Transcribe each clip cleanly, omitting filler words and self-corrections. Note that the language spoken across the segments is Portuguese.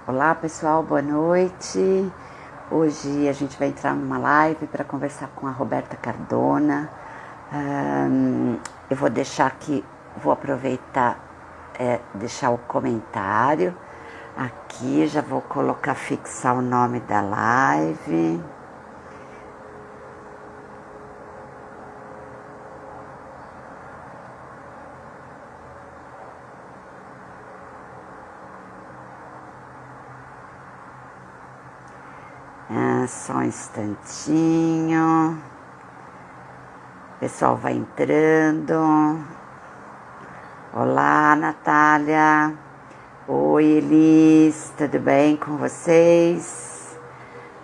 Olá pessoal, boa noite. Hoje a gente vai entrar numa live para conversar com a Roberta Cardona. Eu vou deixar aqui, vou aproveitar, deixar o comentário aqui, já vou colocar, fixar o nome da live. Só um instantinho. O pessoal vai entrando. Olá, Natália. Oi, Elis. Tudo bem com vocês?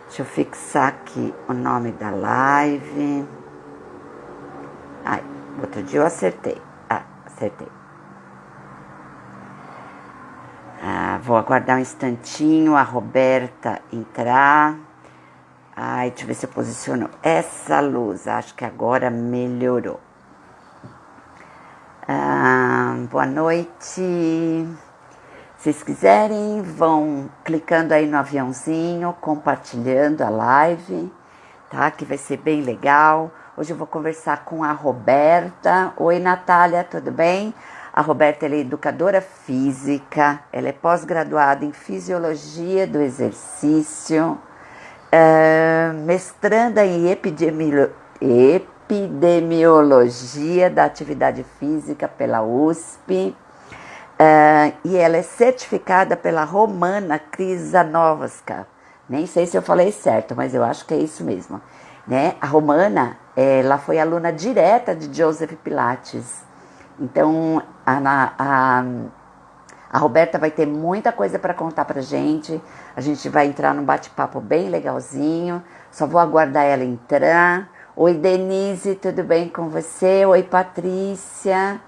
Deixa eu fixar aqui o nome da live. Ai, outro dia eu acertei. Acertei. Vou aguardar um instantinho a Roberta entrar. Ai, deixa eu ver se eu posiciono essa luz. Acho que agora melhorou. Boa noite. Se vocês quiserem, vão clicando aí no aviãozinho, compartilhando a live, tá? Que vai ser bem legal. Hoje eu vou conversar com a Roberta. Oi, Natália, tudo bem? A Roberta ela é educadora física, ela é pós-graduada em Fisiologia do Exercício, mestranda em Epidemiologia da Atividade Física pela USP, e ela é certificada pela Romana Križanovska. Nem sei se eu falei certo, mas eu acho que é isso mesmo. Né? A Romana, ela foi aluna direta de Joseph Pilates. Então, a Roberta vai ter muita coisa para contar para gente. A gente vai entrar num bate-papo bem legalzinho. Só vou aguardar ela entrar. Oi, Denise, tudo bem com você? Oi, Patrícia.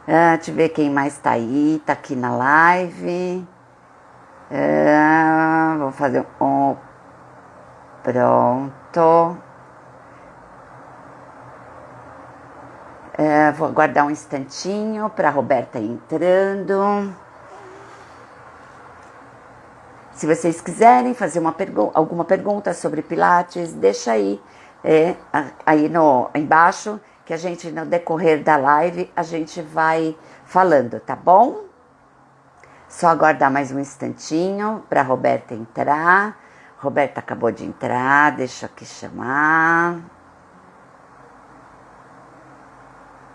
Deixa eu ver quem mais está aí. Está aqui na live. Vou fazer um... Pronto. Vou aguardar um instantinho para a Roberta ir entrando. Se vocês quiserem fazer alguma pergunta sobre Pilates, deixa aí, aí embaixo, que a gente, no decorrer da live, a gente vai falando, tá bom? Só aguardar mais um instantinho para a Roberta entrar. Roberta acabou de entrar, deixa eu aqui chamar.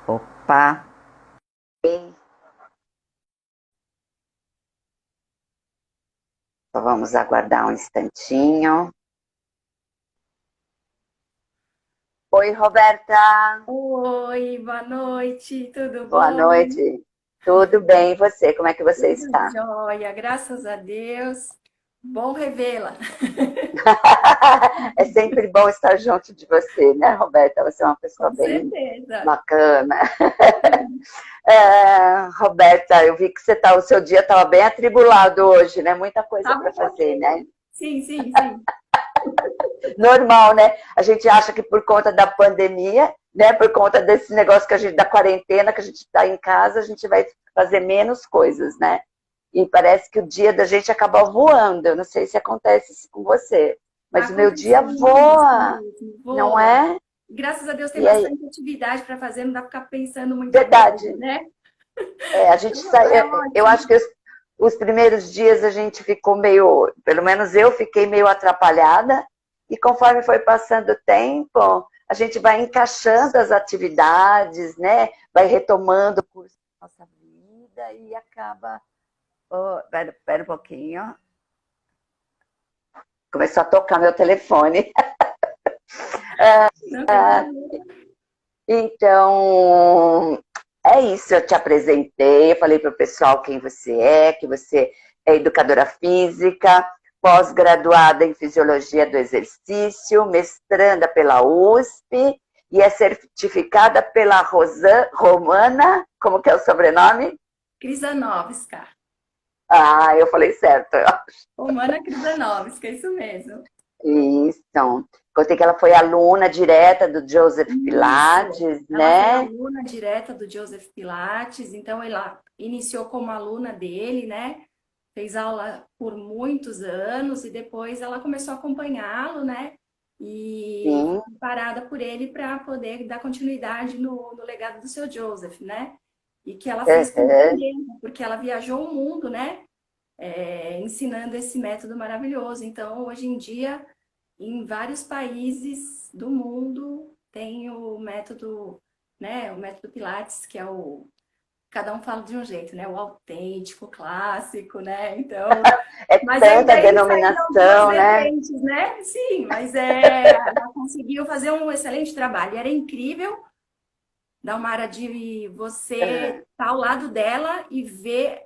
Opa! Só vamos aguardar um instantinho. Oi, Roberta! Oi, boa noite, tudo Boa bom? noite. Tudo bem, e você? Como é que você Tudo está? jóia, graças a Deus. Bom revê-la. É sempre bom estar junto de você, né, Roberta? Você é uma pessoa Com bem certeza. bacana. Roberta, eu vi que o seu dia estava bem atribulado hoje, né? Muita coisa Tava para um fazer, pouquinho. né? Sim, sim, sim. Normal, né? A gente acha que por conta da pandemia, né? Por conta desse negócio que da quarentena, que a gente está em casa, a gente vai fazer menos coisas, né? E parece que o dia da gente acaba voando. Eu não sei se acontece isso com você, Tá mas o meu dia acontecendo isso voa, mesmo, não voa. é? Graças a Deus tem E aí, bastante atividade para fazer, não dá para ficar pensando muita coisa, verdade. né? A gente sai, É eu acho ótimo. que os primeiros dias a gente ficou meio, pelo menos eu fiquei meio atrapalhada, e conforme foi passando o tempo, a gente vai encaixando as atividades, né? Vai retomando o curso da nossa vida e acaba. Oh, pera um pouquinho. Começou a tocar meu telefone. Não tem problema. Então, é isso, eu te apresentei, eu falei para o pessoal quem você é, que você é educadora física, pós-graduada em Fisiologia do Exercício, mestranda pela USP e é certificada pela Romana, como que é o sobrenome? Križanovska. Eu falei certo. Romana Križanovska, isso mesmo. Isso. Contei que ela foi aluna direta do Joseph Isso. Pilates, Ela foi né? aluna direta do Joseph Pilates, então ela iniciou como aluna dele, né? fez aula por muitos anos e depois ela começou a acompanhá-lo, né? E sim, foi preparada por ele para poder dar continuidade no legado do seu Joseph, né? E que ela fez com muito aham. tempo, porque ela viajou o mundo, né? Ensinando esse método maravilhoso. Então, hoje em dia, em vários países do mundo, tem o método, né? O método Pilates, que é o cada um fala de um jeito, né? O autêntico, o clássico, né? Então, É mas tanta aí saíram duas denominação, né? vertentes, né? Sim, mas ela conseguiu fazer um excelente trabalho. E era incrível, Dalmara, de você Aham. estar ao lado dela e ver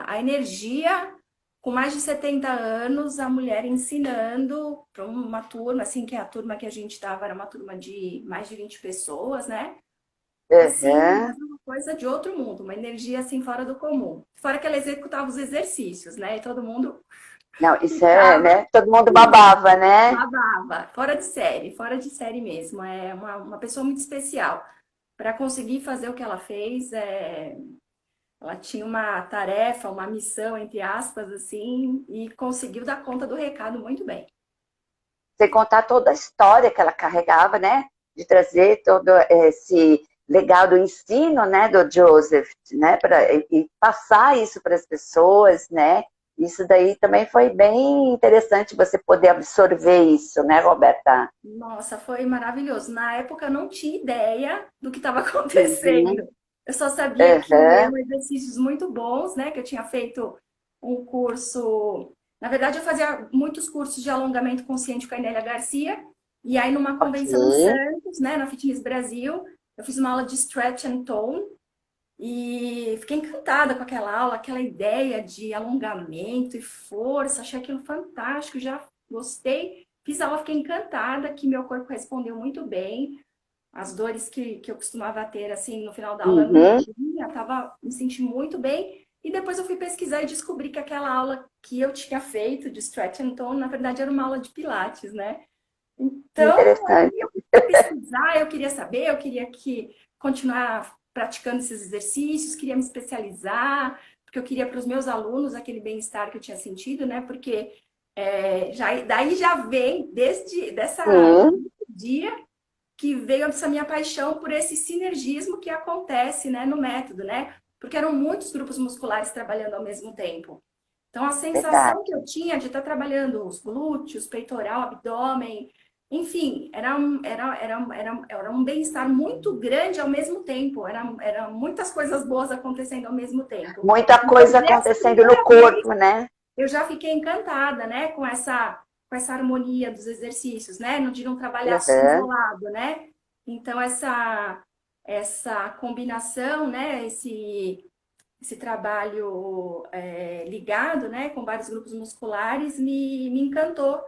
a energia com mais de 70 anos, a mulher ensinando para uma turma, assim, que a turma que a gente estava era uma turma de mais de 20 pessoas, né? Assim, Aham. mas uma coisa de outro mundo, uma energia assim fora do comum. Fora que ela executava os exercícios, né? E todo mundo Não, isso é, ficava né? Todo mundo babava, né? babava, fora de série mesmo. É uma pessoa muito especial. Para conseguir fazer o que ela fez, ela tinha uma tarefa, uma missão, entre aspas, assim, e conseguiu dar conta do recado muito bem. Sem contar toda a história que ela carregava, né? De trazer todo esse legal do ensino, né? Do Joseph, né? E passar isso para as pessoas, né? Isso daí também foi bem interessante você poder absorver isso, né, Roberta? Nossa, foi maravilhoso. Na época eu não tinha ideia do que estava Uhum. acontecendo. Eu só sabia que Uhum. eram exercícios muito bons, né? Que eu tinha feito um curso. Na verdade, eu fazia muitos cursos de alongamento consciente com a Inélia Garcia. E aí, numa Ok. convenção em Santos, né, na Fitness Brasil, eu fiz uma aula de stretch and tone. E fiquei encantada com aquela aula, aquela ideia de alongamento e força. Achei aquilo fantástico, já gostei. Fiz a aula, fiquei encantada, que meu corpo respondeu muito bem. As dores que eu costumava ter, assim, no final da aula, eu não Uhum. tinha, tava me sentindo muito bem. E depois eu fui pesquisar e descobri que aquela aula que eu tinha feito de Stretch and Tone, na verdade, era uma aula de Pilates, né? Então, aí Interessante. eu fui pesquisar, eu queria saber, eu queria continuar praticando esses exercícios, queria me especializar, porque eu queria para os meus alunos aquele bem-estar que eu tinha sentido, né? Porque daí já vem Sim, desse dia que veio essa minha paixão por esse sinergismo que acontece, né, no método, né? Porque eram muitos grupos musculares trabalhando ao mesmo tempo. Então, a sensação que verdade. eu tinha de estar trabalhando os glúteos, peitoral, abdômen, enfim, era um bem-estar muito grande ao mesmo tempo. Era muitas coisas boas acontecendo ao mesmo tempo. Muita Então, coisa dessa acontecendo no primeira vez, corpo, né? eu já fiquei encantada, né, com essa harmonia dos exercícios, né, de não trabalhar Uhum. isolado, né? Então, essa combinação, né, esse trabalho ligado, né, com vários grupos musculares, me encantou.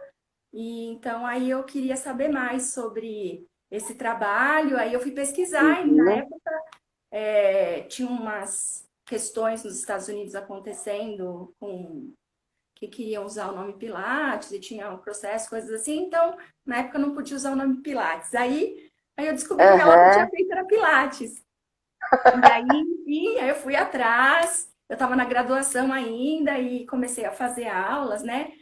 E então aí eu queria saber mais sobre esse trabalho. Aí eu fui pesquisar e na Uhum. época tinha umas questões nos Estados Unidos acontecendo com que queriam usar o nome Pilates e tinha um processo, coisas assim. Então, na época eu não podia usar o nome Pilates. Aí eu descobri que aquela aula que eu tinha Uhum. feito era Pilates. E aí, enfim, aí eu fui atrás, eu estava na graduação ainda e comecei a fazer aulas, né?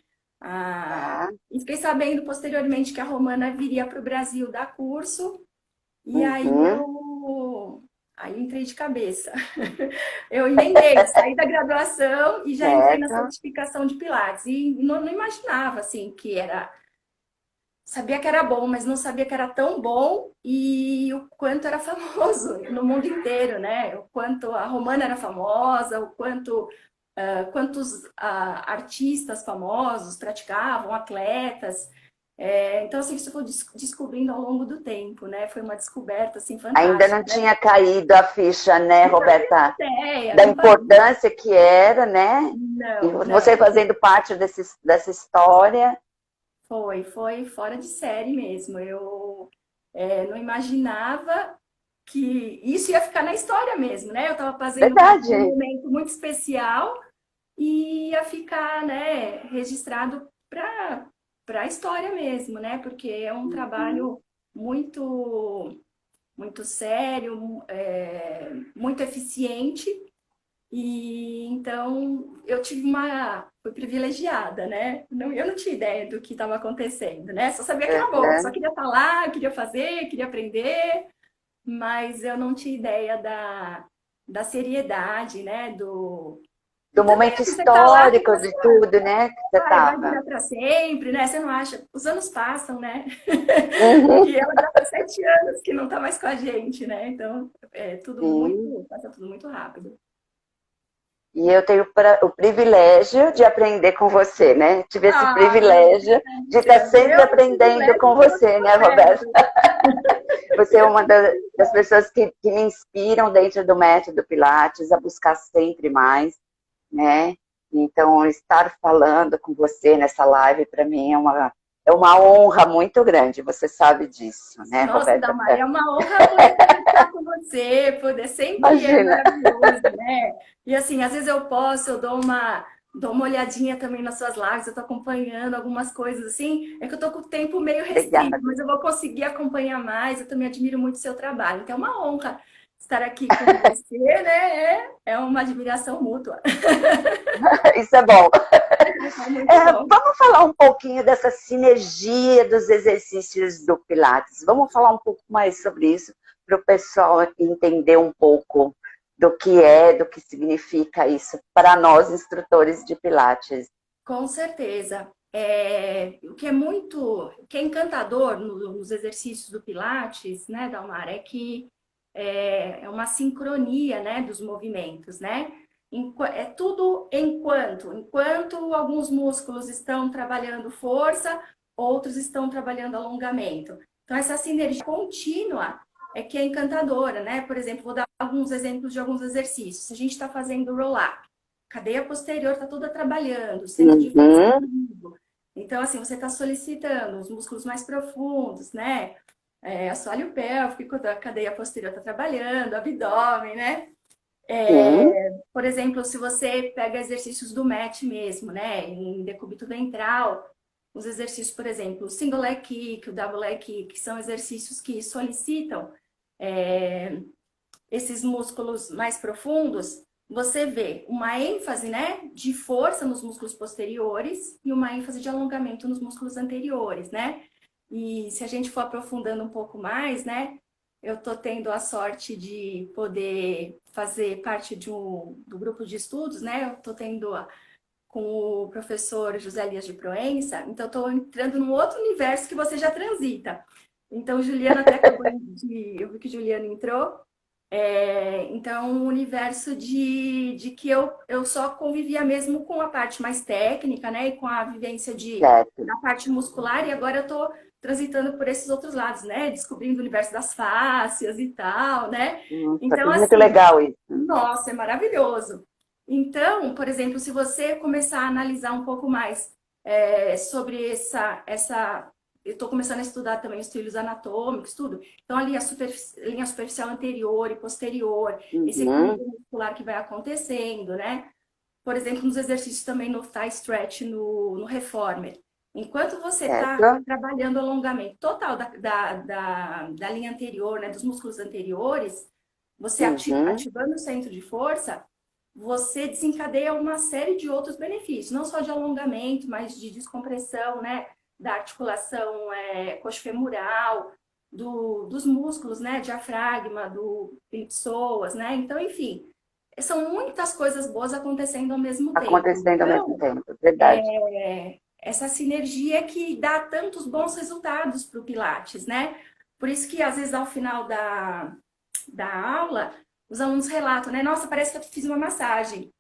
Tá. E fiquei sabendo posteriormente que a Romana viria para o Brasil dar curso, e Uhum. aí eu entrei de cabeça. Eu emendei, saí da graduação e já entrei na Certo. certificação de Pilates. E não imaginava, assim, que era sabia que era bom, mas não sabia que era tão bom e o quanto era famoso no mundo inteiro, né? O quanto a Romana era famosa, o quanto quantos artistas famosos praticavam, atletas. Então, assim, isso eu fui descobrindo ao longo do tempo, né? Foi uma descoberta, assim, Ainda fantástica, não né? tinha caído a ficha, né, Não fazia Roberta? ideia, Da não fazia. importância que era, né? E Não, você não. fazendo parte dessa história. Foi fora de série mesmo. Eu não imaginava que isso ia ficar na história mesmo, né? Eu estava fazendo parte de um Verdade. momento muito especial e ia ficar, né, registrado para a história mesmo, né? Porque é um Uhum. trabalho muito muito sério, muito eficiente E então eu tive fui privilegiada, né? Eu não tinha ideia do que estava acontecendo, né? Só sabia que era bom, só Aham. queria estar lá, queria fazer, queria aprender, mas eu não tinha ideia da seriedade, né? Do E também momento assim, você tá lá e histórico você de tudo, né, que você vai estava. durar para sempre, né? Você não acha? Os anos passam, né? Uhum. E ela já faz 7 anos que não tá mais com a gente, né? Então, Sim. passa tudo muito rápido. E eu tenho o privilégio de aprender com você, né? Tive esse Ah, meu privilégio de estar Cíntia, sempre meu aprendendo privilégio com foi você, né, Roberta? completo. Você é Eu uma fico das pessoas que me inspiram dentro do método Pilates a buscar sempre mais, né? Então, estar falando com você nessa live, para mim, é uma honra muito grande, você sabe disso, né, Nossa, Roberta? Damari, é uma honra poder conversar com você, poder sempre é Imagina. maravilhoso, né? E assim, às vezes eu dou uma olhadinha também nas suas lives, eu tô acompanhando algumas coisas assim, é que eu tô com o tempo meio restrito, Obrigada. mas eu vou conseguir acompanhar mais, eu também admiro muito o seu trabalho, então é uma honra estar aqui com você, né? É uma admiração mútua. Isso é bom. É muito bom. Vamos falar um pouquinho dessa sinergia dos exercícios do Pilates. Vamos falar um pouco mais sobre isso para o pessoal entender um pouco do que significa isso para nós, instrutores de Pilates. Com certeza. O que é encantador nos exercícios do Pilates, né, Dalmar, é que é uma sincronia, né, dos movimentos, né? É tudo enquanto alguns músculos estão trabalhando força, outros estão trabalhando alongamento. Então, essa sinergia contínua é que é encantadora, né? Por exemplo, vou dar alguns exemplos de alguns exercícios. Se a gente está fazendo roll-up, cadeia posterior está toda trabalhando, centro de força Uhum, ativo. Então, assim, você está solicitando os músculos mais profundos, né? Assoalho pélvico, a cadeia posterior está trabalhando, abdômen, né? sim, Por exemplo, se você pega exercícios do mat mesmo, né? Em decúbito ventral, os exercícios, por exemplo, o single leg kick, o double leg kick, são exercícios que solicitam é, esses músculos mais profundos, você vê uma ênfase, né, de força nos músculos posteriores e uma ênfase de alongamento nos músculos anteriores, né? E se a gente for aprofundando um pouco mais, né, eu tô tendo a sorte de poder fazer parte do grupo de estudos, né? Eu tô tendo com o professor José Elias de Proença, então estou entrando num outro universo que você já transita. Então, Juliana até acabou eu vi que Juliana entrou, então, um universo de que eu só convivia mesmo com a parte mais técnica, né? E com a vivência certo. da parte muscular, e agora eu tô transitando por esses outros lados, né? Descobrindo o universo das fáscias e tal, né? Nossa, Então, muito assim, legal isso. nossa, é maravilhoso. Então, por exemplo, se você começar a analisar um pouco mais sobre essa. Eu estou começando a estudar também os trilhos anatômicos, tudo. Então, ali a linha superficial anterior e posterior, esse Uhum, equilíbrio muscular que vai acontecendo, né? Por exemplo, nos exercícios também no thigh stretch, no reformer. Enquanto você está certo. trabalhando o alongamento total da linha anterior, né, dos músculos anteriores, você Uhum, ativando o centro de força, você desencadeia uma série de outros benefícios, não só de alongamento, mas de descompressão, né, da articulação coxofemoral, dos músculos, né, diafragma, do psoas, né, então, enfim, são muitas coisas boas acontecendo ao mesmo tempo. acontecendo ao mesmo Então, tempo, verdade. essa sinergia que dá tantos bons resultados para o Pilates, né? Por isso que, às vezes, ao final da aula, os alunos relatam, né? Nossa, parece que eu fiz uma massagem.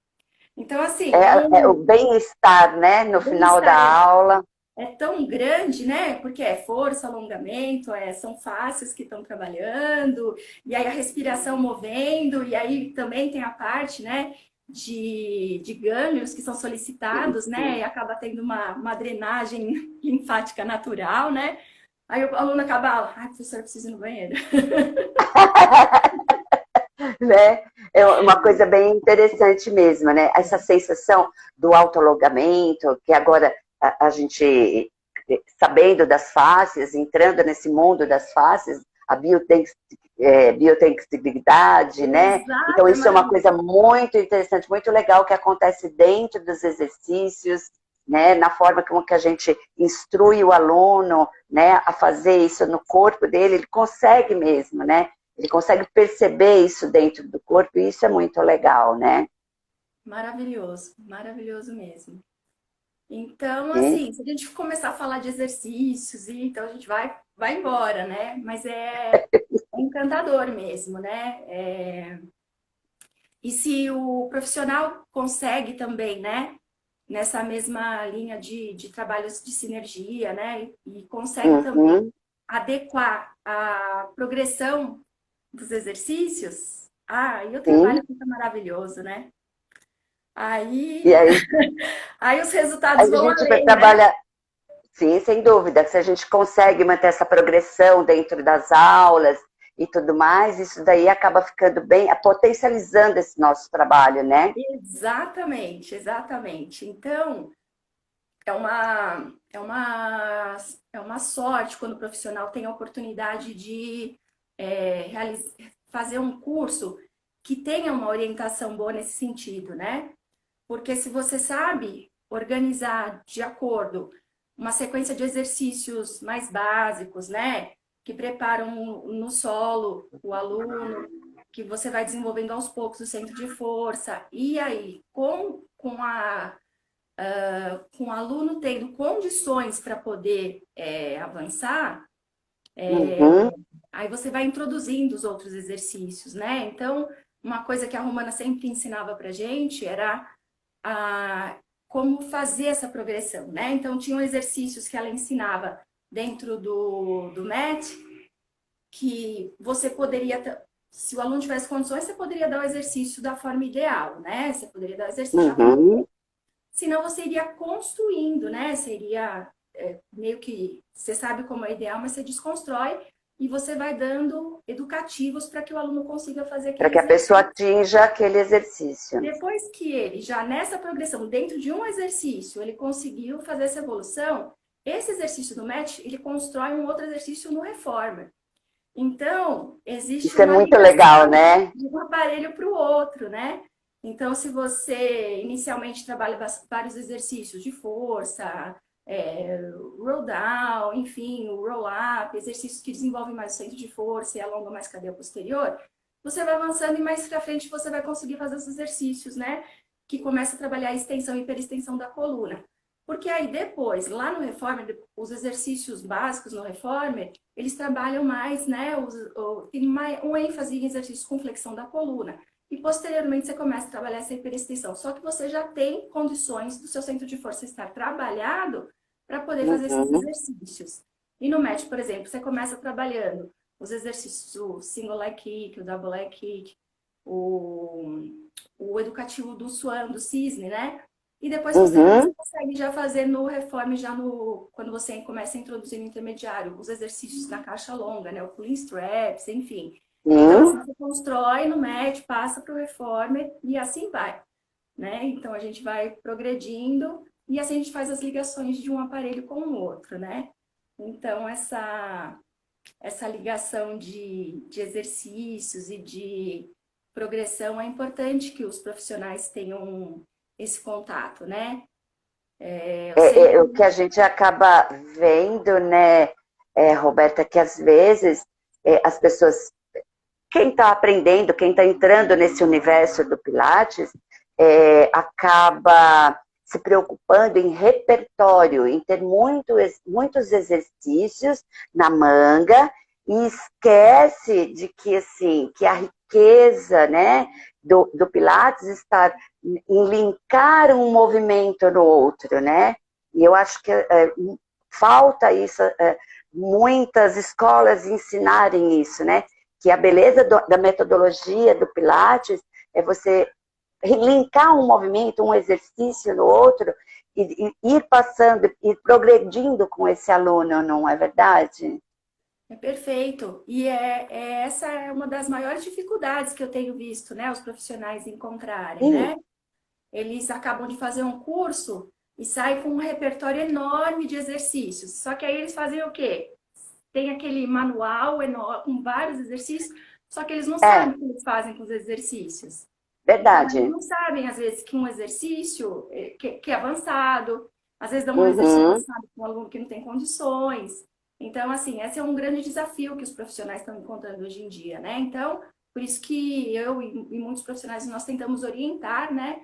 Então, assim, É o bem-estar, né, no o final da bem-estar aula. é tão grande, né? Porque é força, alongamento, são fáscias que estão trabalhando, e aí a respiração movendo, e aí também tem a parte, né, de gânglios que são solicitados, né? E acaba tendo uma drenagem linfática natural, né? Aí o aluno acaba, ai, professor, eu preciso ir no banheiro. Né? É uma coisa bem interessante mesmo, né? Essa sensação do autoalongamento, que agora a gente, sabendo das faces, entrando nesse mundo das faces, a biotensibilidade, né? Então, Exato, é isso é uma maravilhoso. coisa muito interessante, muito legal que acontece dentro dos exercícios, né? Na forma como que a gente instrui o aluno, né? A fazer isso no corpo dele, ele consegue mesmo, né? Ele consegue perceber isso dentro do corpo e isso é muito legal, né? Maravilhoso, maravilhoso mesmo. Então, E, assim, se a gente começar a falar de exercícios, então a gente vai embora, né? Mas é encantador mesmo, né? E se o profissional consegue também, né? Nessa mesma linha de trabalhos de sinergia, né? E consegue também uhum, adequar a progressão dos exercícios, e o sim. trabalho fica maravilhoso, né? E Aí, aí aí os a resultados vão gente além, né? trabalha. Sim, sem dúvida. Se a gente consegue manter essa progressão dentro das aulas e tudo mais, isso daí acaba ficando bem, potencializando esse nosso trabalho, né? Exatamente, exatamente. Então, é uma sorte quando o profissional tem a oportunidade de fazer um curso que tenha uma orientação boa nesse sentido, né? Porque se você sabe organizar de acordo uma sequência de exercícios mais básicos, né? Que preparam no solo o aluno, que você vai desenvolvendo aos poucos o centro de força, e aí, com o aluno tendo condições para poder avançar, Uhum, aí você vai introduzindo os outros exercícios, né? Então, uma coisa que a Romana sempre ensinava para gente era a, como fazer essa progressão, né? Então, tinham exercícios que ela ensinava dentro do MET, que você poderia, se o aluno tivesse condições, você poderia dar o exercício da forma ideal, né? Você poderia dar o exercício da forma, uhum. senão você iria construindo, né? Seria meio que, você sabe como é ideal, mas você desconstrói e você vai dando educativos para que o aluno consiga fazer Para aquele que a pessoa exercício. atinja aquele exercício. Depois que ele, já nessa progressão, dentro de um exercício, ele conseguiu fazer essa evolução, esse exercício do match, ele constrói um outro exercício no reformer. Então, existe Isso é uma muito legal, ligação né? de um aparelho para o outro, né? Então, se você inicialmente trabalha vários exercícios de força, roll down, enfim, o roll up, exercícios que desenvolvem mais o centro de força e alongam mais a cadeia posterior, você vai avançando e mais para frente você vai conseguir fazer os exercícios, né? Que começa a trabalhar a extensão e hiperextensão da coluna. Porque aí depois, lá no Reformer, os exercícios básicos no Reformer, eles trabalham mais, né? Tem um ênfase em exercícios com flexão da coluna. E posteriormente você começa a trabalhar essa hiperextensão. Só que você já tem condições do seu centro de força estar trabalhado para poder fazer esses Uhum, exercícios. E no match, por exemplo, você começa trabalhando os exercícios, o single leg kick, o double leg kick, o, o educativo do swan, do cisne, né? E depois, posteriormente, uhum, você consegue já fazer no reforme, quando você começa a introduzir no intermediário, os exercícios na caixa longa, né? O pulling straps, enfim. Então, assim, sim. você constrói no match, passa para o reformer e assim vai, né? Então, a gente vai progredindo e assim a gente faz as ligações de um aparelho com o outro, né? Então, essa ligação de exercícios e de progressão é importante que os profissionais tenham esse contato, né? Eu É sempre. o que a gente acaba vendo, né, Roberta, que às vezes as pessoas, quem está aprendendo, quem está entrando nesse universo do Pilates, acaba se preocupando em repertório, em ter muitos exercícios na manga e esquece de que, assim, que a riqueza, né, do Pilates está em linkar um movimento no outro, né? E eu acho que falta isso, muitas escolas ensinarem isso, né? Que a beleza da metodologia do Pilates é você linkar um movimento, um exercício no outro e ir passando, ir progredindo com esse aluno, não é verdade? É perfeito. E essa é uma das maiores dificuldades que eu tenho visto, né, os profissionais encontrarem, Sim. né? Eles acabam de fazer um curso e saem com um repertório enorme de exercícios. Só que aí eles fazem o quê? Tem aquele manual enorme, com vários exercícios, Só que eles não É, sabem o que eles fazem com os exercícios. Então, eles verdade. não sabem, às vezes, que um exercício que é avançado, às vezes dão um exercício Uhum, avançado com um aluno que não tem condições. Então, assim, esse é um grande desafio que os profissionais estão encontrando hoje em dia, né? Então, por isso que eu e muitos profissionais, nós tentamos orientar, né?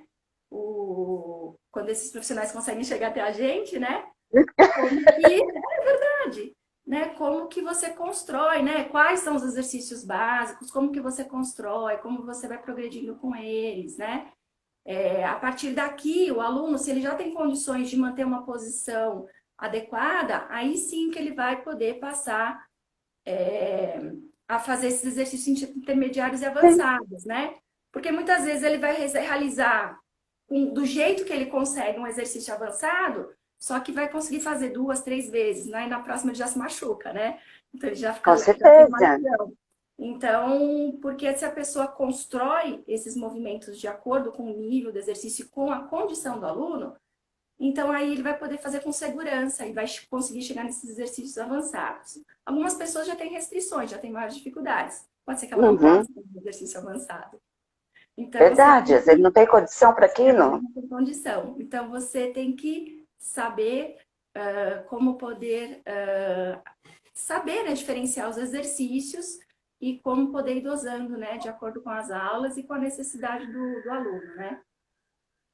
Quando esses profissionais conseguem chegar até a gente, né? Como que é verdade, né? Como que você constrói, né? Quais são os exercícios básicos? Como que você constrói? Como você vai progredindo com eles, né? A partir daqui, o aluno, se ele já tem condições de manter uma posição adequada, aí sim que ele vai poder passar a fazer esses exercícios intermediários e sim, avançados, né? Porque muitas vezes ele vai realizar do jeito que ele consegue um exercício avançado, só que vai conseguir fazer duas, três vezes, né? E na próxima ele já se machuca, né? Então ele já com fica, já tem uma certeza. lesão. Então, porque se a pessoa constrói esses movimentos de acordo com o nível do exercício e com a condição do aluno, então aí ele vai poder fazer com segurança e vai conseguir chegar nesses exercícios avançados. Algumas pessoas já têm restrições, já têm maiores dificuldades. Pode ser que ela não Uhum, passe pelo exercício avançado. Então você verdade. tem Às vezes que não tem condição para aquilo. não tem condição. Então você tem que saber como poder saber, né, diferenciar os exercícios e como poder ir dosando, né, de acordo com as aulas e com a necessidade do aluno, né?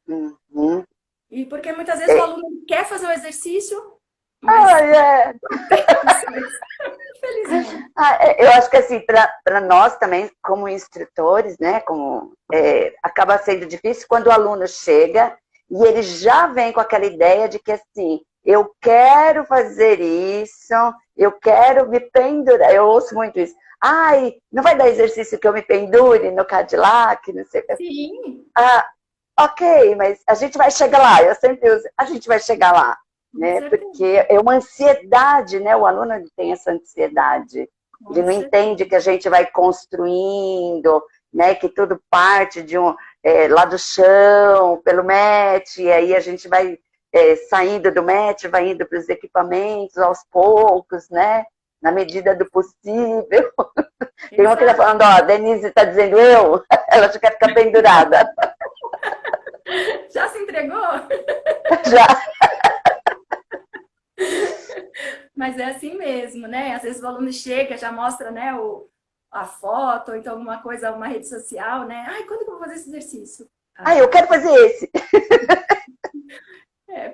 Uhum. E porque muitas vezes o É, aluno quer fazer o exercício, mas ai, é. não tem condições, infelizmente. Eu acho que assim, para nós também, como instrutores, né, acaba sendo difícil quando o aluno chega e ele já vem com aquela ideia de que assim, eu quero fazer isso, eu quero me pendurar. Eu ouço muito isso. Ai, não vai dar exercício que eu me pendure no Cadillac, não sei o que. Sim, Ah, ok, mas a gente vai chegar lá. Eu sempre uso, a gente vai chegar lá, com né? certeza, Porque é uma ansiedade, né? O aluno ele tem essa ansiedade. Ele com não entende certeza. que a gente vai construindo, né? Que tudo parte lá do chão, pelo match, e aí a gente vai saindo do match, vai indo para os equipamentos aos poucos, né? Na medida do possível. Tem uma que está Exato. falando, ó, a Denise está dizendo eu, ela já quer ficar pendurada. Já se entregou? Já. Mas é assim mesmo, né? Às vezes o aluno chega, já mostra, né, a foto, ou então alguma coisa, uma rede social, né? Ai, quando que eu vou fazer esse exercício? Ah, eu Ah, quero fazer esse.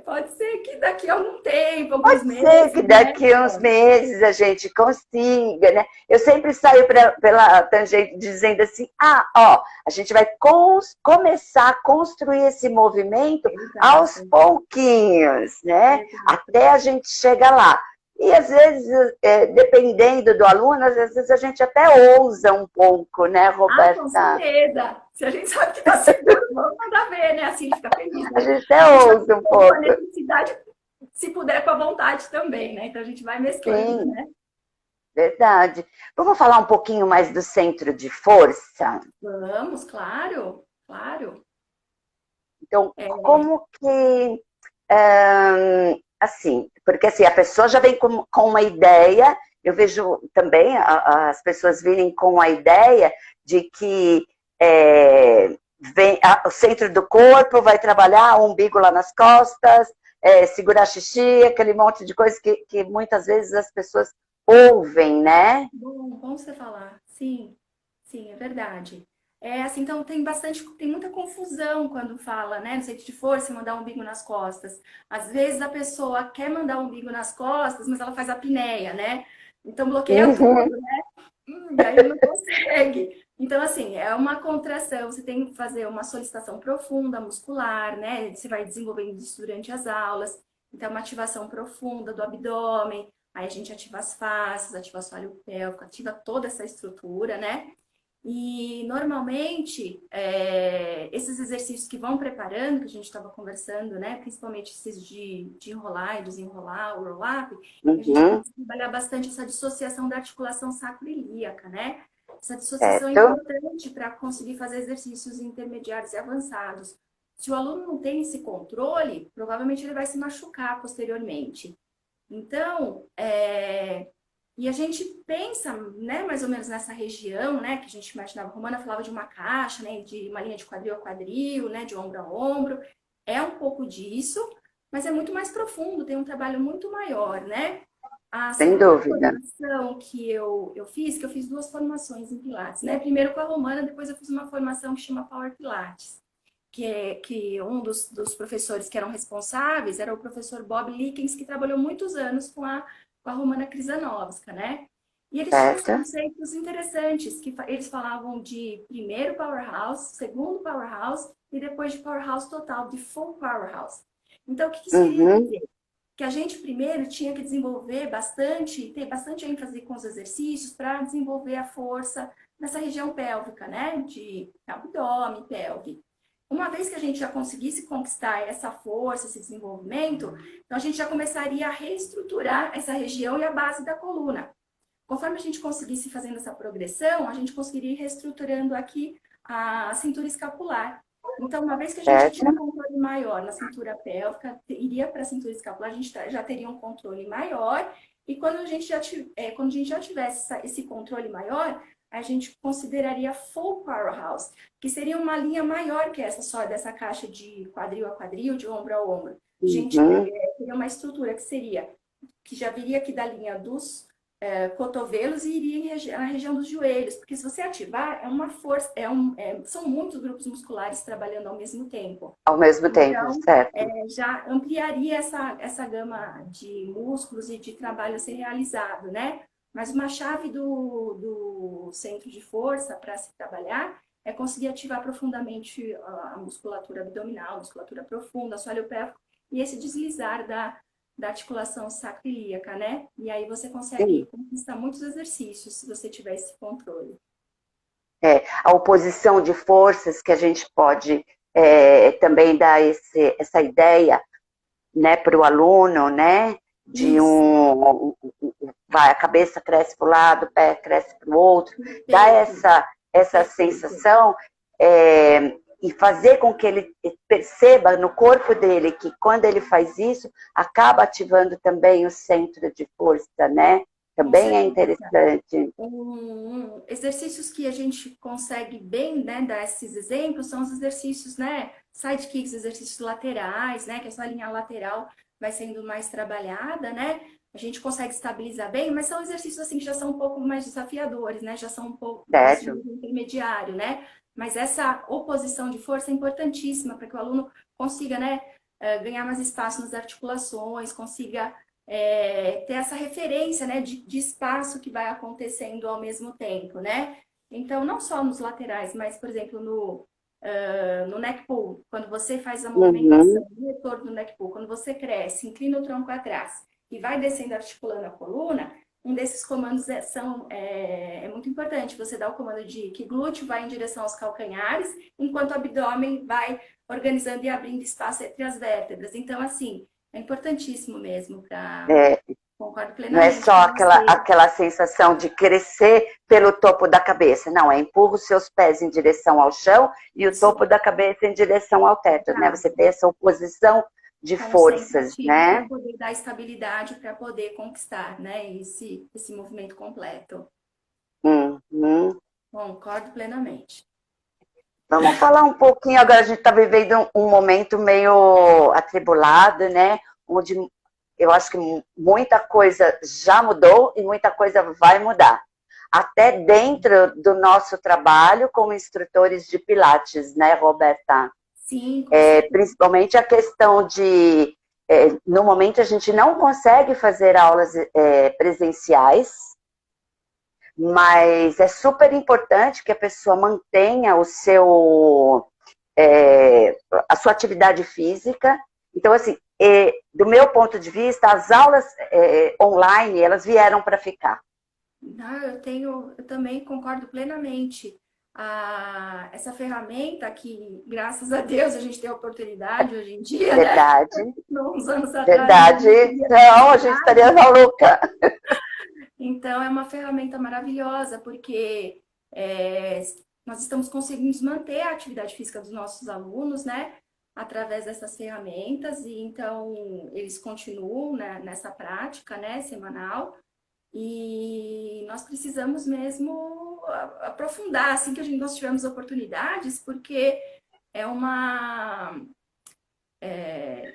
pode ser que daqui a algum tempo, alguns Pode ser que meses, né? daqui a uns meses a gente consiga, né? Eu sempre saio pela tangente dizendo assim: ah, ó, a gente vai começar a construir esse movimento aos Exato, pouquinhos, né? exato. Até a gente chegar lá. E às vezes, dependendo do aluno, às vezes a gente até ousa um pouco, né, Ah, com Roberta? certeza. Se a gente sabe que está seguro, vamos mandar ver, né? Assim ele fica feliz, A né? gente até A gente ousa um atua com a pouco. necessidade, se puder, com a vontade também, né? Então a gente vai mesclando, Sim, né? verdade. Vamos falar um pouquinho mais do centro de força? Vamos, claro, claro. Então, É, como que, assim, porque assim, a pessoa já vem com uma ideia, eu vejo também as pessoas virem com a ideia de que o centro do corpo vai trabalhar o umbigo lá nas costas, segurar xixi, aquele monte de coisa que muitas vezes as pessoas ouvem, né? bom você falar. Sim, sim, é verdade. É assim, então tem muita confusão quando fala, né? No sentido de força, mandar um umbigo nas costas. Às vezes a pessoa quer mandar um umbigo nas costas, mas ela faz apneia, né? Então bloqueia tudo. Uhum. E aí não consegue. Então, assim, é uma contração. Você tem que fazer uma solicitação profunda muscular, né? Você vai desenvolvendo isso durante as aulas. Então, uma ativação profunda do abdômen. Aí a gente ativa as faces, ativa o assoalho pélvico, ativa toda essa estrutura, né? E normalmente, esses exercícios que vão preparando, que a gente estava conversando, né? Principalmente esses de enrolar e desenrolar, o roll-up, a gente tem Uhum. que trabalhar bastante essa dissociação da articulação sacroiliaca, né? Essa dissociação é Certo? importante para conseguir fazer exercícios intermediários e avançados. Se o aluno não tem esse controle, provavelmente ele vai se machucar posteriormente. Então, E a gente pensa, né, mais ou menos nessa região, né, que a gente imaginava. A Romana falava de uma caixa, né, de uma linha de quadril a quadril, né, de ombro a ombro. É um pouco disso, mas é muito mais profundo, tem um trabalho muito maior, né? A Sem segunda dúvida. formação que eu fiz, que eu fiz duas formações em Pilates, né? Primeiro com a Romana, depois eu fiz uma formação que chama Power Pilates, que um dos professores que eram responsáveis era o professor Bob Likens, que trabalhou muitos anos com a Romana Krizanovska, né? E eles tinham uns Certo? conceitos interessantes, que eles falavam de primeiro powerhouse, segundo powerhouse e depois de powerhouse total, de full powerhouse. Então, o que isso queria Uhum. dizer? Que a gente primeiro tinha que desenvolver bastante, ter bastante ênfase com os exercícios para desenvolver a força nessa região pélvica, né? De abdômen, pelve. Uma vez que a gente já conseguisse conquistar essa força, esse desenvolvimento, então a gente já começaria a reestruturar essa região e a base da coluna. Conforme a gente conseguisse fazendo essa progressão, a gente conseguiria ir reestruturando aqui a cintura escapular. Então, uma vez que a gente já Certo? tinha um controle maior na cintura pélvica, iria para a cintura escapular, a gente já teria um controle maior. E quando a gente quando a gente já tivesse esse controle maior, a gente consideraria full powerhouse, que seria uma linha maior que essa só dessa caixa de quadril a quadril, de ombro a ombro. A gente Uhum. teria uma estrutura que já viria aqui da linha dos cotovelos e iria na região dos joelhos, porque se você ativar, é uma força, são muitos grupos musculares trabalhando ao mesmo tempo. Ao mesmo tempo, Então, certo? já ampliaria essa gama de músculos e de trabalho a ser realizado, né? Mas uma chave do centro de força para se trabalhar é conseguir ativar profundamente a musculatura abdominal, a musculatura profunda, assoalho pélvico, e esse deslizar da articulação sacroiliaca, né? E aí você consegue Sim. conquistar muitos exercícios se você tiver esse controle. A oposição de forças que a gente pode também dar essa ideia, né, para o aluno, né, de Isso, vai, a cabeça cresce para o lado, o pé cresce para o outro, dá perfeito, essa perfeito. sensação e fazer com que ele perceba no corpo dele que quando ele faz isso, acaba ativando também o centro de força, né? Com Também é certeza. interessante. Exercícios que a gente consegue bem, né, dar esses exemplos são os exercícios, né, sidekicks, exercícios laterais, né, que a sua linha lateral vai sendo mais trabalhada, né, a gente consegue estabilizar bem, mas são exercícios assim que já são um pouco mais desafiadores, né, já são um pouco mais de Certo? nível intermediário, né, mas essa oposição de força é importantíssima para que o aluno consiga, né, ganhar mais espaço nas articulações, consiga ter essa referência, né, de espaço que vai acontecendo ao mesmo tempo, né? Então, não só nos laterais, mas, por exemplo, no neck pull, quando você faz a movimentação Uhum. do retorno do neck pull, quando você cresce, inclina o tronco atrás e vai descendo articulando a coluna, um desses comandos é muito importante. Você dá o comando de que glúteo vai em direção aos calcanhares, enquanto o abdômen vai organizando e abrindo espaço entre as vértebras. Então, assim, é importantíssimo mesmo para. É, Concordo não é plenamente só com você. aquela sensação de crescer pelo topo da cabeça, não, é empurra os seus pés em direção ao chão e o Isso, topo da cabeça em direção ao teto, né? Você exato. tem essa oposição de Com o centro forças, ativo para né? poder dar estabilidade, para poder conquistar, né, esse movimento completo. Uhum. Concordo plenamente. Vamos falar um pouquinho, agora a gente está vivendo um momento meio atribulado, né? Onde eu acho que muita coisa já mudou e muita coisa vai mudar. Até dentro do nosso trabalho como instrutores de Pilates, né, Roberta? Sim, com certeza. Principalmente a questão de, no momento a gente não consegue fazer aulas presenciais, mas é super importante que a pessoa mantenha é, a sua atividade física. Então, assim, do meu ponto de vista, as aulas online, elas vieram para ficar. Não, eu também concordo plenamente. Essa ferramenta que, graças a Deus, a gente tem a oportunidade hoje em dia, né? Verdade, Uns anos atrás a gente não verdade. teria essa Não, a gente estaria oportunidade. maluca. Então, é uma ferramenta maravilhosa, porque nós estamos conseguindo manter a atividade física dos nossos alunos, né? Através dessas ferramentas, e então eles continuam, né, nessa prática, né, semanal. E nós precisamos mesmo aprofundar, assim que nós tivermos oportunidades, porque é uma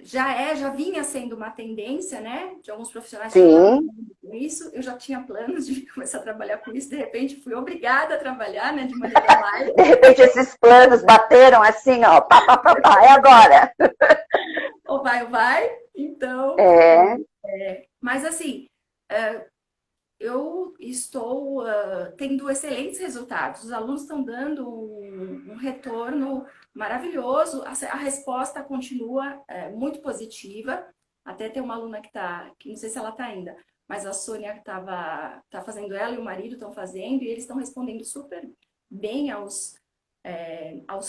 já vinha sendo uma tendência, né, de alguns profissionais trabalhando Sim. com isso. Eu já tinha planos de começar a trabalhar com isso, de repente fui obrigada a trabalhar, né, de maneira online. De repente esses planos bateram assim, ó, pá, pá, pá, pá, é agora. Ou vai ou vai. Então, É, mas assim, eu estou tendo excelentes resultados. Os alunos estão dando um retorno maravilhoso. A resposta continua muito positiva. Até tem uma aluna que não sei se ela está ainda, mas a Sônia tá fazendo, ela e o marido estão fazendo, e eles estão respondendo super bem aos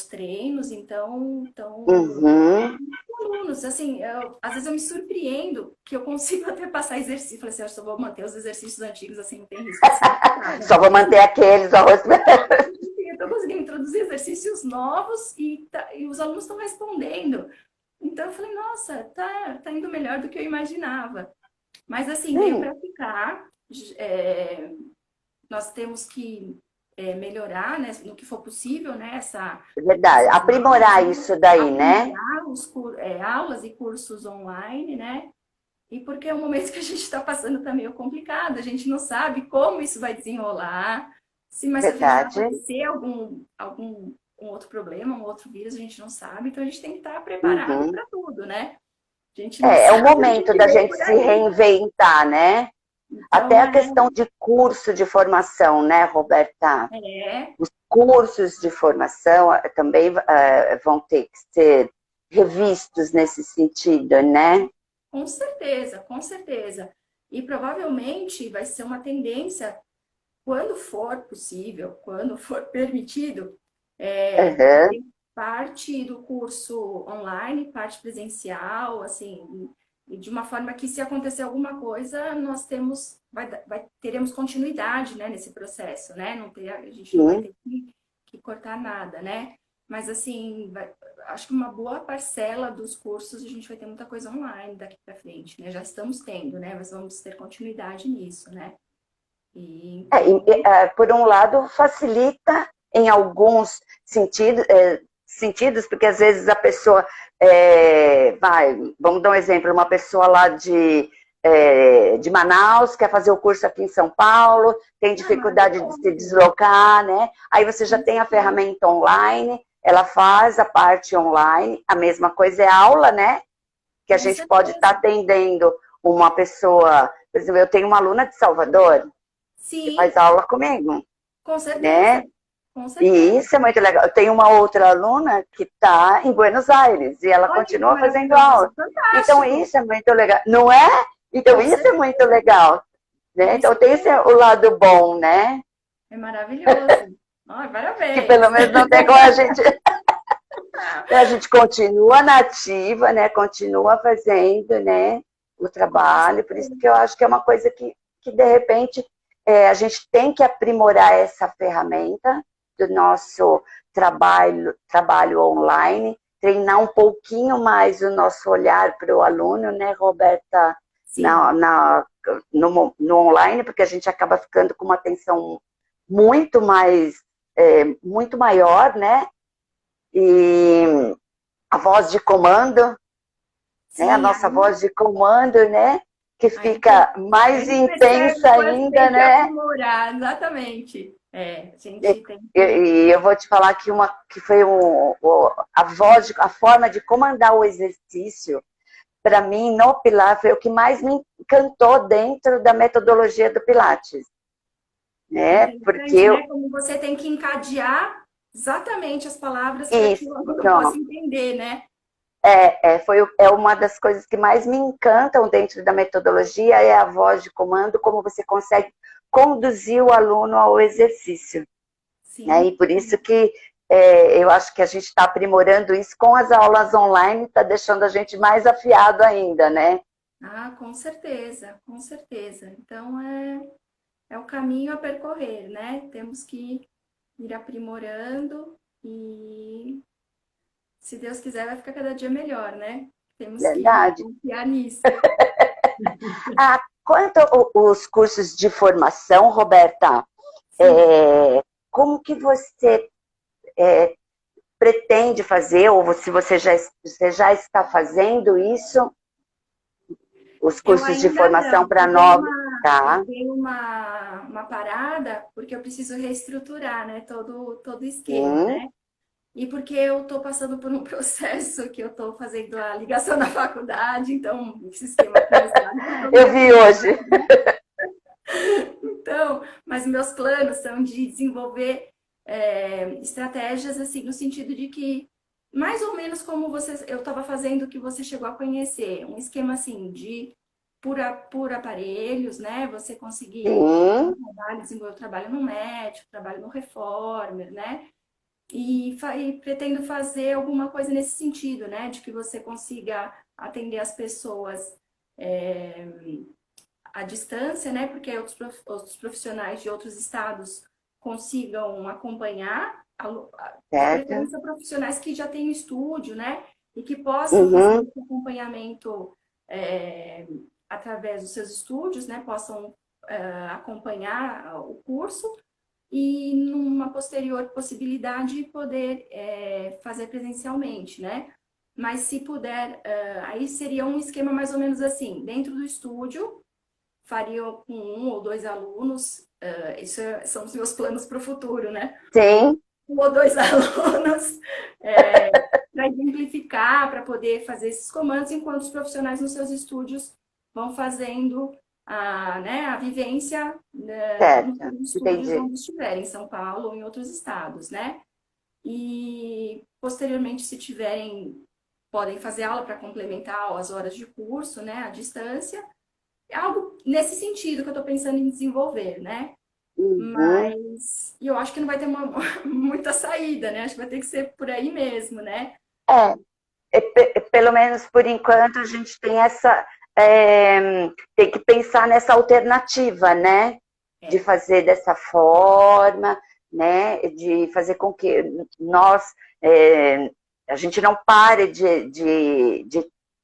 treinos. Então, uhum. alunos, assim, às vezes eu me surpreendo que eu consigo até passar exercício. Falei assim, eu só vou manter os exercícios antigos, assim, não tem risco de se machucar, né? Só vou manter aqueles arroz. Eu estou conseguindo introduzir exercícios novos e os alunos estão respondendo. Então eu falei, nossa, tá indo melhor do que eu imaginava. Mas assim, veio Sim, para ficar. É, nós temos que melhorar, né, no que for possível, né, é verdade. essas aulas, Aprimorar né, isso daí, né? aprimorar aulas e cursos online, né? E porque é um momento que a gente está passando tá meio complicado, a gente não sabe como isso vai desenrolar, se mais pra frente vai Verdade. aparecer algum um outro problema, um outro vírus, a gente não sabe, então a gente tem que estar preparado Uhum. para tudo, né? A gente não É o sabe o momento que da vem gente por se aí. reinventar, né? Até Então, a questão de curso de formação, né, Roberta? é Os cursos de formação também vão ter que ser revistos nesse sentido, né? com certeza, com certeza. E provavelmente vai ser uma tendência, quando for possível, quando for permitido, Uhum. tem parte do curso online, parte presencial, assim, e de uma forma que, se acontecer alguma coisa, nós teremos continuidade, né, nesse processo, né? A gente não vai Sim. ter que cortar nada, né? Mas, assim, acho que uma boa parcela dos cursos a gente vai ter muita coisa online daqui para frente, né? Já estamos tendo, né? Mas vamos ter continuidade nisso, né? E então, Por um lado, facilita em alguns sentidos, porque às vezes a pessoa vamos dar um exemplo, uma pessoa lá de Manaus quer fazer o curso aqui em São Paulo, tem dificuldade de se maravilhoso. deslocar, né? Aí você já Com tem a certeza. ferramenta online, ela faz a parte online, a mesma coisa é aula, né? Que a Com gente pode estar certeza. atendendo uma pessoa, por exemplo, eu tenho uma aluna de Salvador, que Sim, faz aula comigo, com certeza. né? Com E certeza. isso é muito legal. Eu tenho uma outra aluna que está em Buenos Aires e ela Olha que continua fazendo maravilhoso. aula. Então Fantástico. isso é muito legal, não é? Então Com isso é muito certeza. legal, né? Isso Então tem esse, mesmo. o lado bom, né? É maravilhoso. Ai, Que pelo parabéns. menos não tem como a gente continua nativa, né? Continua fazendo, né? O Com trabalho. Por isso certeza. que eu acho que é uma coisa que de repente a gente tem que aprimorar essa ferramenta do nosso trabalho online, treinar um pouquinho mais o nosso olhar para o aluno, né, Roberta, Sim. no online, porque a gente acaba ficando com uma atenção muito mais, muito maior, né? E a voz de comando, né? A Sim, nossa aí, voz de comando, né? Que aí tem, fica mais a gente percebe intensa o quanto ainda, tem que né? aprimorar. Exatamente. A E, gente tem que. e eu vou te falar que foi a forma de comandar o exercício, para mim, no Pilates, foi o que mais me encantou dentro da metodologia do Pilates, É né? Porque interessante, né? Como você tem que encadear exatamente as palavras para que isso, o aluno possa entender, né? é uma das coisas que mais me encantam dentro da metodologia, é a voz de comando, como você consegue conduzir o aluno ao exercício, né? E Sim. por isso que eu acho que a gente está aprimorando isso com as aulas online, está deixando a gente mais afiado ainda, né? Ah, com certeza, com certeza. Então é o caminho a percorrer, né? Temos que ir aprimorando e, se Deus quiser, vai ficar cada dia melhor, né? Temos que Verdade. confiar nisso. quanto os cursos de formação, Roberta, Sim. como que você pretende fazer, ou se você já está fazendo isso, os Eu cursos de ainda formação não. para novos, Eu tá? dei uma parada porque eu preciso reestruturar, né, todo o esquema, Sim, né? E porque eu estou passando por um processo que eu estou fazendo a ligação na faculdade, então esse esquema com o mestrado ficou eu meio vi atrasado. hoje. Então, mas meus planos são de desenvolver estratégias assim no sentido de que mais ou menos como eu estava fazendo que você chegou a conhecer, um esquema assim de por aparelhos, né? Você conseguir Sim, desenvolver o trabalho no médico, trabalho no reformer, né? E pretendo fazer alguma coisa nesse sentido, né? De que você consiga atender as pessoas é, à distância, né? Porque outros profissionais de outros estados consigam acompanhar, de certo. preferência profissionais que já têm estúdio, né? E que possam fazer Uhum, esse acompanhamento é, através dos seus estúdios, né? Possam acompanhar o curso e numa posterior possibilidade poder fazer presencialmente, né? Mas se puder, aí seria um esquema mais ou menos assim, dentro do estúdio, faria com um ou dois alunos, isso são os meus planos para o futuro, né? sim, Um ou dois alunos para exemplificar, para poder fazer esses comandos, enquanto os profissionais nos seus estúdios vão fazendo né, a vivência certo. nos estúdios Entendi. onde estiverem, em São Paulo ou em outros estados, né? E posteriormente, se tiverem, podem fazer aula para complementar as horas de curso, né, à distância. É algo nesse sentido que eu estou pensando em desenvolver, né? Uhum. Mas eu acho que não vai ter muita saída, né? Acho que vai ter que ser por aí mesmo, né? É, pelo menos por enquanto a gente tem tem que pensar nessa alternativa, né? De É, fazer dessa forma, né? De fazer com que nós, é, a gente não pare de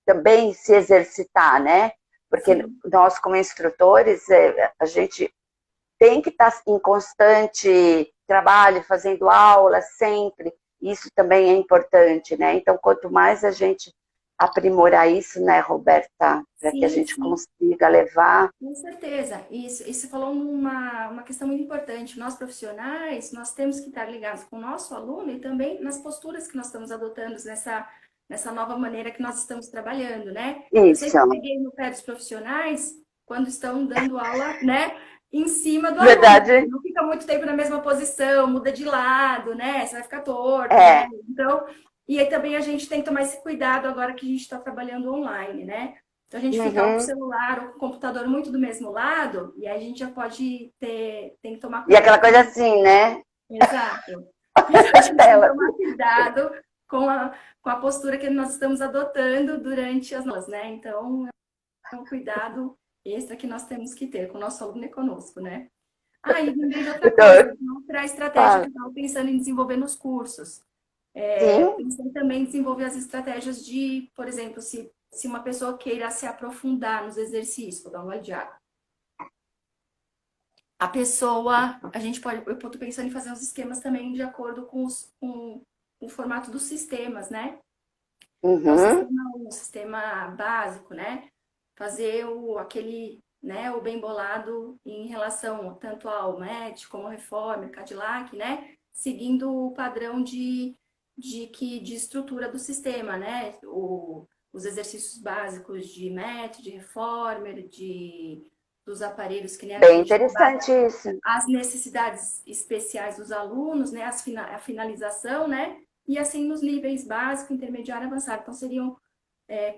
também se exercitar, né? Porque sim. nós, como instrutores, a gente tem que estar em constante trabalho, fazendo aula sempre. Isso também é importante, né? Então, quanto mais a gente aprimorar isso, né, Roberta, para que a Sim, gente sim, consiga levar. com certeza. Isso você falou uma questão muito importante. Nós profissionais, nós temos que estar ligados com o nosso aluno e também nas posturas que nós estamos adotando nessa nova maneira que nós estamos trabalhando, né? Eu sempre Isso, peguei no pé dos profissionais quando estão dando aula, né, em cima do aluno. verdade? Não fica muito tempo na mesma posição, muda de lado, né? Você vai ficar torto, né? É. Então, e aí também a gente tem que tomar esse cuidado agora que a gente está trabalhando online, né? Então a gente fica com o Uhum. celular ou com o computador muito do mesmo lado, e aí a gente já pode tem que tomar E aquela cuidado coisa com. assim, né? Exato. Então a gente tem que Ela. tomar cuidado com a postura que nós estamos adotando durante as aulas, né? Então é um cuidado extra que nós temos que ter com o nosso aluno e conosco, né? Ah, e lembrei de outra coisa, Então, outra estratégia que fala. eu estava pensando em desenvolver nos cursos. Eu Sim, pensei também em desenvolver as estratégias de, por exemplo, se uma pessoa queira se aprofundar nos exercícios, vou dar uma olhada. A gente pode, eu estou pensando em fazer uns esquemas também de acordo com o formato dos sistemas, né? Então, uhum. o sistema básico, né? Fazer né, o bem bolado em relação tanto ao MET como ao Reformer, Cadillac, né? Seguindo o padrão de estrutura do sistema, né? Os exercícios básicos de MET, de Reformer, dos aparelhos que, né, que a Bem gente trabalha interessante isso. as necessidades especiais dos alunos, né, a finalização, né, e assim nos níveis básico, intermediário e avançado. Então seriam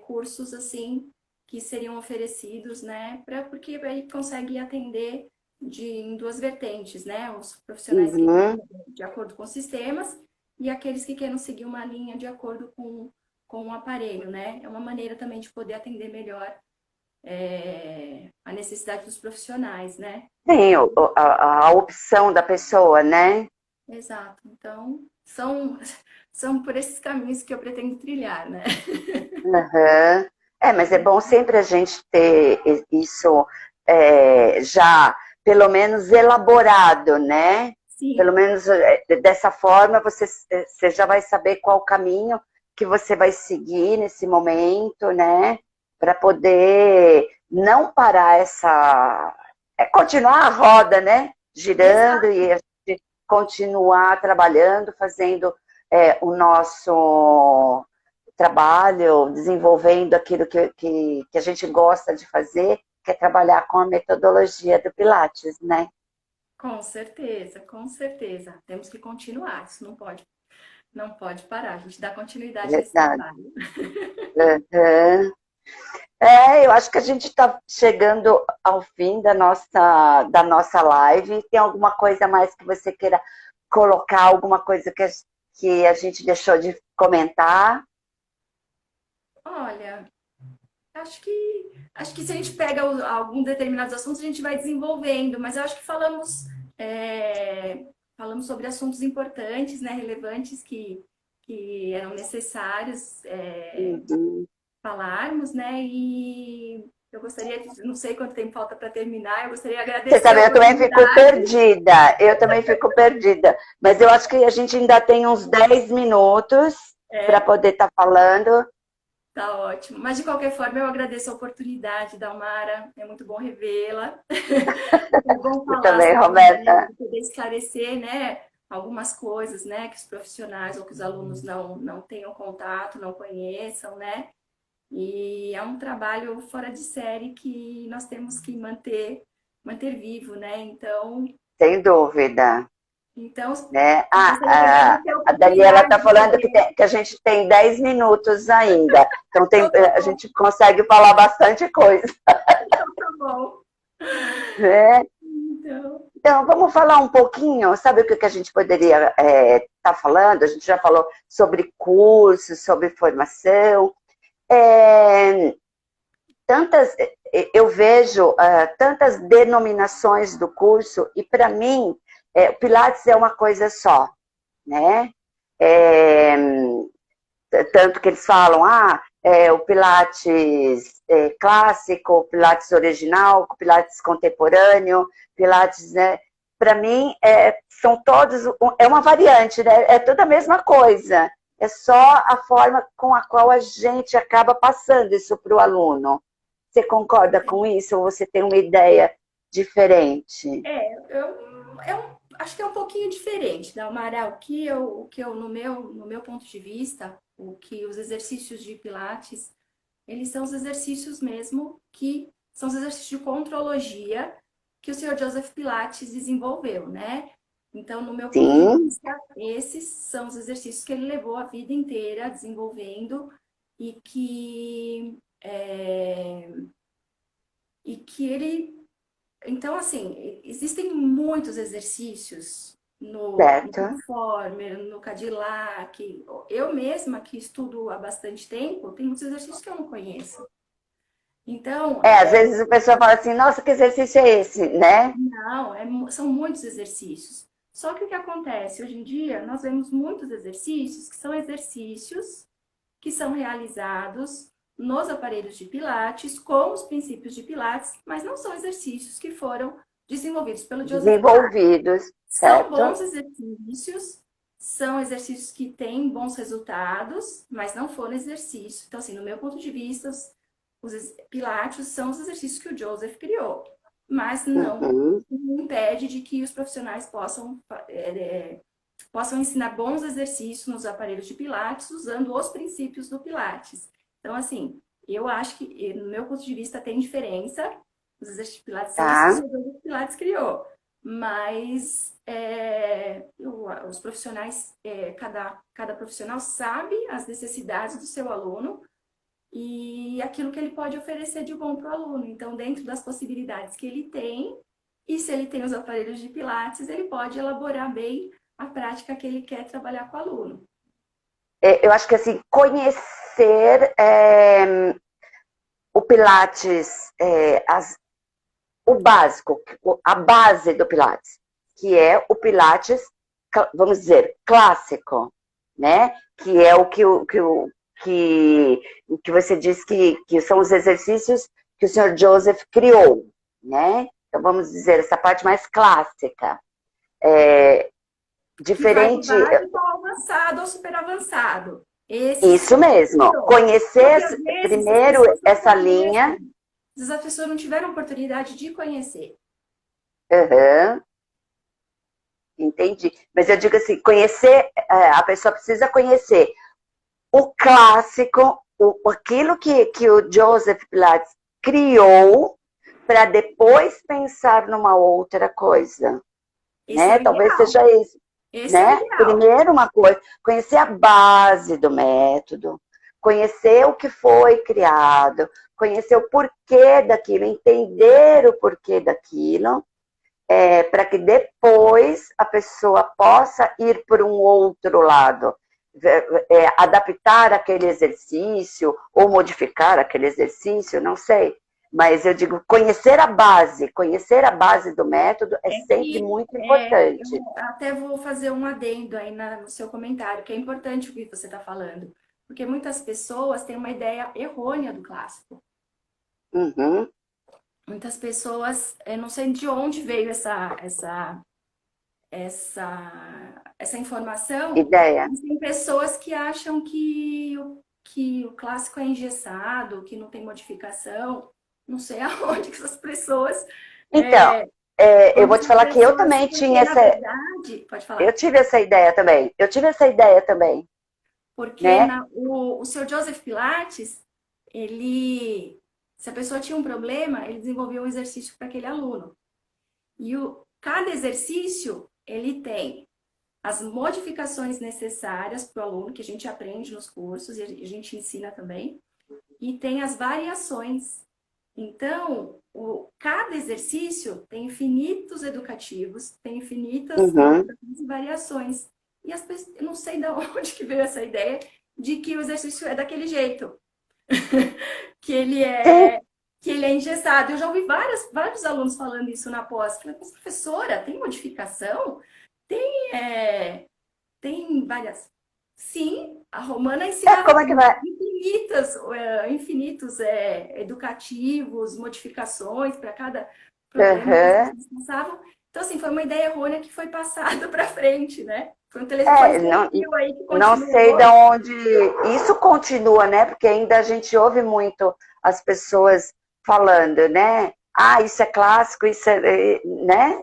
cursos assim que seriam oferecidos, né, porque aí consegue atender em duas vertentes, né, os profissionais que Uhum. querem de acordo com sistemas e aqueles que querem seguir uma linha de acordo com o aparelho, né? É uma maneira também de poder atender melhor a necessidade dos profissionais, né? Sim, Então, a opção da pessoa, né? exato. Então, são por esses caminhos que eu pretendo trilhar, né? Uhum. É, mas é bom sempre a gente ter isso, já, pelo menos, elaborado, né? Pelo Sim, menos dessa forma você já vai saber qual caminho que você vai seguir nesse momento, né? Para poder não parar continuar a roda, né? Girando exato. e a gente continuar trabalhando, fazendo o nosso trabalho, desenvolvendo aquilo que a gente gosta de fazer, que é trabalhar com a metodologia do Pilates, né? Com certeza, com certeza. Temos que continuar, isso não pode parar. A gente dá continuidade nesse Verdade. trabalho. Uhum. Eu acho que a gente está chegando ao fim da nossa live. Tem alguma coisa mais que você queira colocar, alguma coisa que a gente deixou de comentar? Olha, acho que se a gente pega algum determinados assuntos, a gente vai desenvolvendo, mas eu acho que falamos sobre assuntos importantes, né, relevantes que eram necessários Uhum. falarmos, né? E eu gostaria de, não sei quanto tempo falta para terminar, eu gostaria de Você agradecer a sabe, eu também fico oportunidade. perdida. Eu também fico perdida. Mas eu acho que a gente ainda tem uns 10 minutos para É, poder estar falando. tá ótimo. Mas de qualquer forma, eu agradeço a oportunidade, Dalmara. É muito bom revê-la. É bom Eu falar também, sobre Roberta. isso, poder esclarecer, né, algumas coisas, né, que os profissionais ou que os alunos não tenham contato, não conheçam, né? E é um trabalho fora de série que nós temos que manter vivo, né? Sem dúvida. Então, Né? eu gostaria de agradecer a A Daniela oportunidade está de falando poder. que a gente tem 10 minutos ainda. Então Então, tá a bom, gente consegue falar bastante coisa. então, tá bom. Né? Então, Então, vamos falar um pouquinho, sabe o que a gente poderia estar falando? A gente já falou sobre cursos, sobre formação. É, eu vejo tantas denominações do curso, e para mim, o Pilates é uma coisa só, né? É, tanto que eles falam, o Pilates clássico, o Pilates original, o Pilates contemporâneo, Pilates, né? Para mim, são todos, é uma variante, né? É toda a mesma coisa. É só a forma com a qual a gente acaba passando isso para o aluno. Você concorda com isso ou você tem uma ideia diferente? acho que é um pouquinho diferente, da Amaral, o que eu no meu ponto de vista, o que os exercícios de Pilates, eles são os exercícios mesmo que são os exercícios de contrologia que o senhor Joseph Pilates desenvolveu, né? Então, no meu ponto de Sim, vista, esses são os exercícios que ele levou a vida inteira desenvolvendo e e que ele então, assim, existem muitos exercícios no certo. Reformer, no Cadillac. Eu mesma, que estudo há bastante tempo, tem muitos exercícios que eu não conheço. Então, Às vezes a pessoa fala assim, nossa, que exercício é esse, né? não, são muitos exercícios. Só que o que acontece? Hoje em dia, nós vemos muitos exercícios que são realizados nos aparelhos de Pilates, com os princípios de Pilates, mas não são exercícios que foram desenvolvidos pelo Joseph Pilates. Desenvolvidos, São certo? bons exercícios, são exercícios que têm bons resultados, mas não foram exercícios. Então, assim, no meu ponto de vista, Pilates são os exercícios que o Joseph criou, mas Uhum. não impede de que os profissionais possam ensinar bons exercícios nos aparelhos de Pilates usando os princípios do Pilates. Então, assim, eu acho que, no meu ponto de vista, tem diferença. Os exercícios de Pilates são os que o Tá. senhor Pilates criou, mas os profissionais, cada profissional sabe as necessidades do seu aluno e aquilo que ele pode oferecer de bom para o aluno. Então, dentro das possibilidades que ele tem, e se ele tem os aparelhos de Pilates, ele pode elaborar bem a prática que ele quer trabalhar com o aluno. Eu acho que assim, conhecer o Pilates, o básico, a base do Pilates, que é o Pilates, vamos dizer, clássico, né? Que é o que você diz que são os exercícios que o senhor Joseph criou, né? Então, vamos dizer, essa parte mais clássica. Que vai do Diferente, básico ao avançado ou super avançado. Esses isso são mesmo, Só que conhecer às vezes as primeiro pessoas não essa linha. conhecem. Às vezes as pessoas não tiveram oportunidade de conhecer. Uhum, entendi. Mas eu digo assim, conhecer, a pessoa precisa conhecer o clássico, aquilo que o Joseph Pilates criou para depois pensar numa outra coisa, Esse é né? o Talvez ideal. seja isso, Esse é o né? ideal. Primeiro uma coisa, conhecer a base do método, conhecer o que foi criado, conhecer o porquê daquilo, entender o porquê daquilo, para que depois a pessoa possa ir por um outro lado, adaptar aquele exercício ou modificar aquele exercício, não sei. Mas eu digo, conhecer a base do método é sempre muito importante. Eu até vou fazer um adendo aí no seu comentário, que é importante o que você está falando. Porque muitas pessoas têm uma ideia errônea do clássico. Uhum. Muitas pessoas, eu não sei de onde veio essa informação, Ideia. mas tem pessoas que acham que o clássico é engessado, que não tem modificação. Não sei aonde que essas pessoas. Então, eu Onde vou te essas falar que eu pessoas. também Porque, tinha na verdade, pode eu falar. tive essa ideia também. Eu tive essa ideia também, Porque né? o seu Joseph Pilates, ele. Se a pessoa tinha um problema, ele desenvolveu um exercício para aquele aluno. E cada exercício, ele tem as modificações necessárias para o aluno, que a gente aprende nos cursos e a gente ensina também, e tem as variações. Então, cada exercício tem infinitos educativos, tem infinitas Uhum. adaptações e variações. E as pessoas, eu não sei de onde que veio essa ideia de que o exercício é daquele jeito, que ele Sim, é que ele é engessado. Eu já ouvi vários alunos falando isso na pós. Falei, mas professora, tem modificação? É, tem várias. Sim, a Romana ensinava como é que vai? infinitos educativos, modificações para cada problema que as Uhum. pessoas passavam. Então, assim, foi uma ideia errônea que foi passada para frente, né? Foi um Não, desafio aí que não continua sei de hoje. onde isso continua, né? Porque ainda a gente ouve muito as pessoas falando, né? Ah, isso é clássico, isso é, né?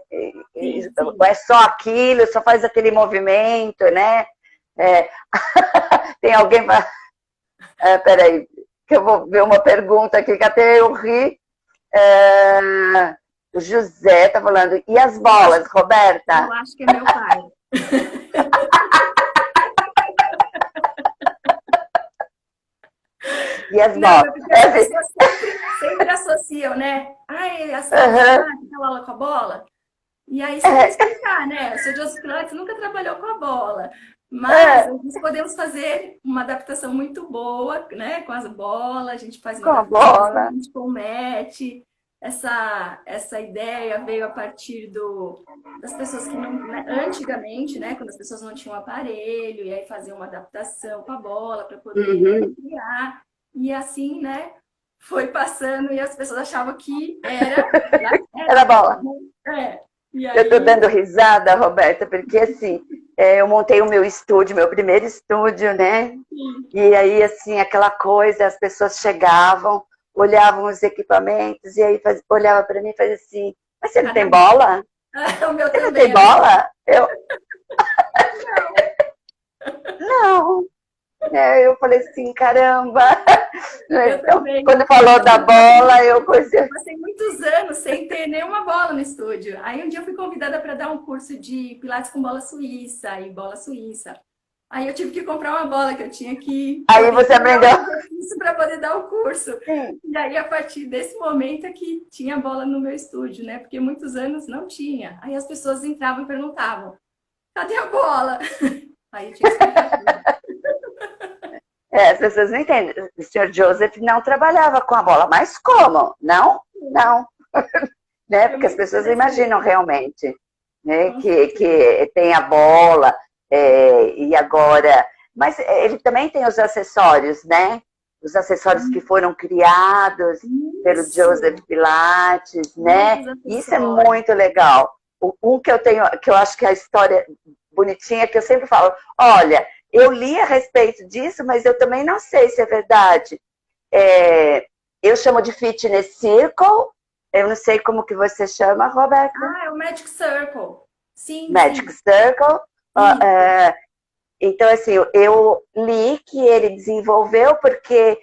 Sim, sim. É só aquilo, só faz aquele movimento, né? É, tem alguém para. Peraí, que eu vou ver uma pergunta aqui que até eu ri. É, o José tá falando, e as bolas, Eu Roberta? acho que é meu pai. E as Não, bolas? é porque É as assim, pessoas sempre associam, né? Ai, as bolas, uhum, aquela aula com a bola. E aí você tem que é, explicar, né? O seu Joseph Pilates nunca trabalhou com a bola. Mas é, nós podemos fazer uma adaptação muito boa, né? Com as bolas, a gente faz uma com a adaptação bola. excelente com o match. Essa ideia veio a partir das pessoas que não, né, antigamente, né, quando as pessoas não tinham aparelho, e aí faziam uma adaptação com a bola para poder Uhum, criar. E assim, né, foi passando e as pessoas achavam que era era a bola, bola. né? E Eu tô aí, dando risada, Roberta, porque assim, eu montei o meu estúdio, meu primeiro estúdio, né? sim, E aí, assim, aquela coisa, as pessoas chegavam, olhavam os equipamentos, e aí olhava para mim e fazia assim, mas você não cadê tem a bola? bola? O meu Você não tem também, assim, bola? Eu, não, não. Eu falei assim, caramba. eu Então, também. quando falou da bola, eu Eu comecei. passei muitos anos sem ter nenhuma bola no estúdio. Aí um dia eu fui convidada para dar um curso de pilates com bola suíça e bola suíça. Aí eu tive que comprar uma bola que eu tinha que Aí poder você criar aprendeu. o exercício para poder dar o curso. Sim. E aí, a partir desse momento, é que tinha bola no meu estúdio, né? Porque muitos anos não tinha. Aí as pessoas entravam e perguntavam: cadê a bola? Aí eu tinha que explicar tudo. As pessoas não entendem. O senhor Joseph não trabalhava com a bola, mas como? Não? Não. Né? Foi Porque as muito pessoas interessante, imaginam realmente, né? com certeza. Que tem a bola, e agora. Mas ele também tem os acessórios, né? os acessórios que foram criados pelo Joseph Isso, Pilates, né? muitos Isso é acessórios. muito legal. Um que eu tenho, que eu acho que é a história bonitinha, que eu sempre falo, olha, eu li a respeito disso, mas eu também não sei se é verdade. Eu chamo de Fitness Circle, eu não sei como que você chama, Roberta? Ah, é o Magic Circle. Sim, Magic sim. Circle. Isso. Então, assim, eu li que ele desenvolveu porque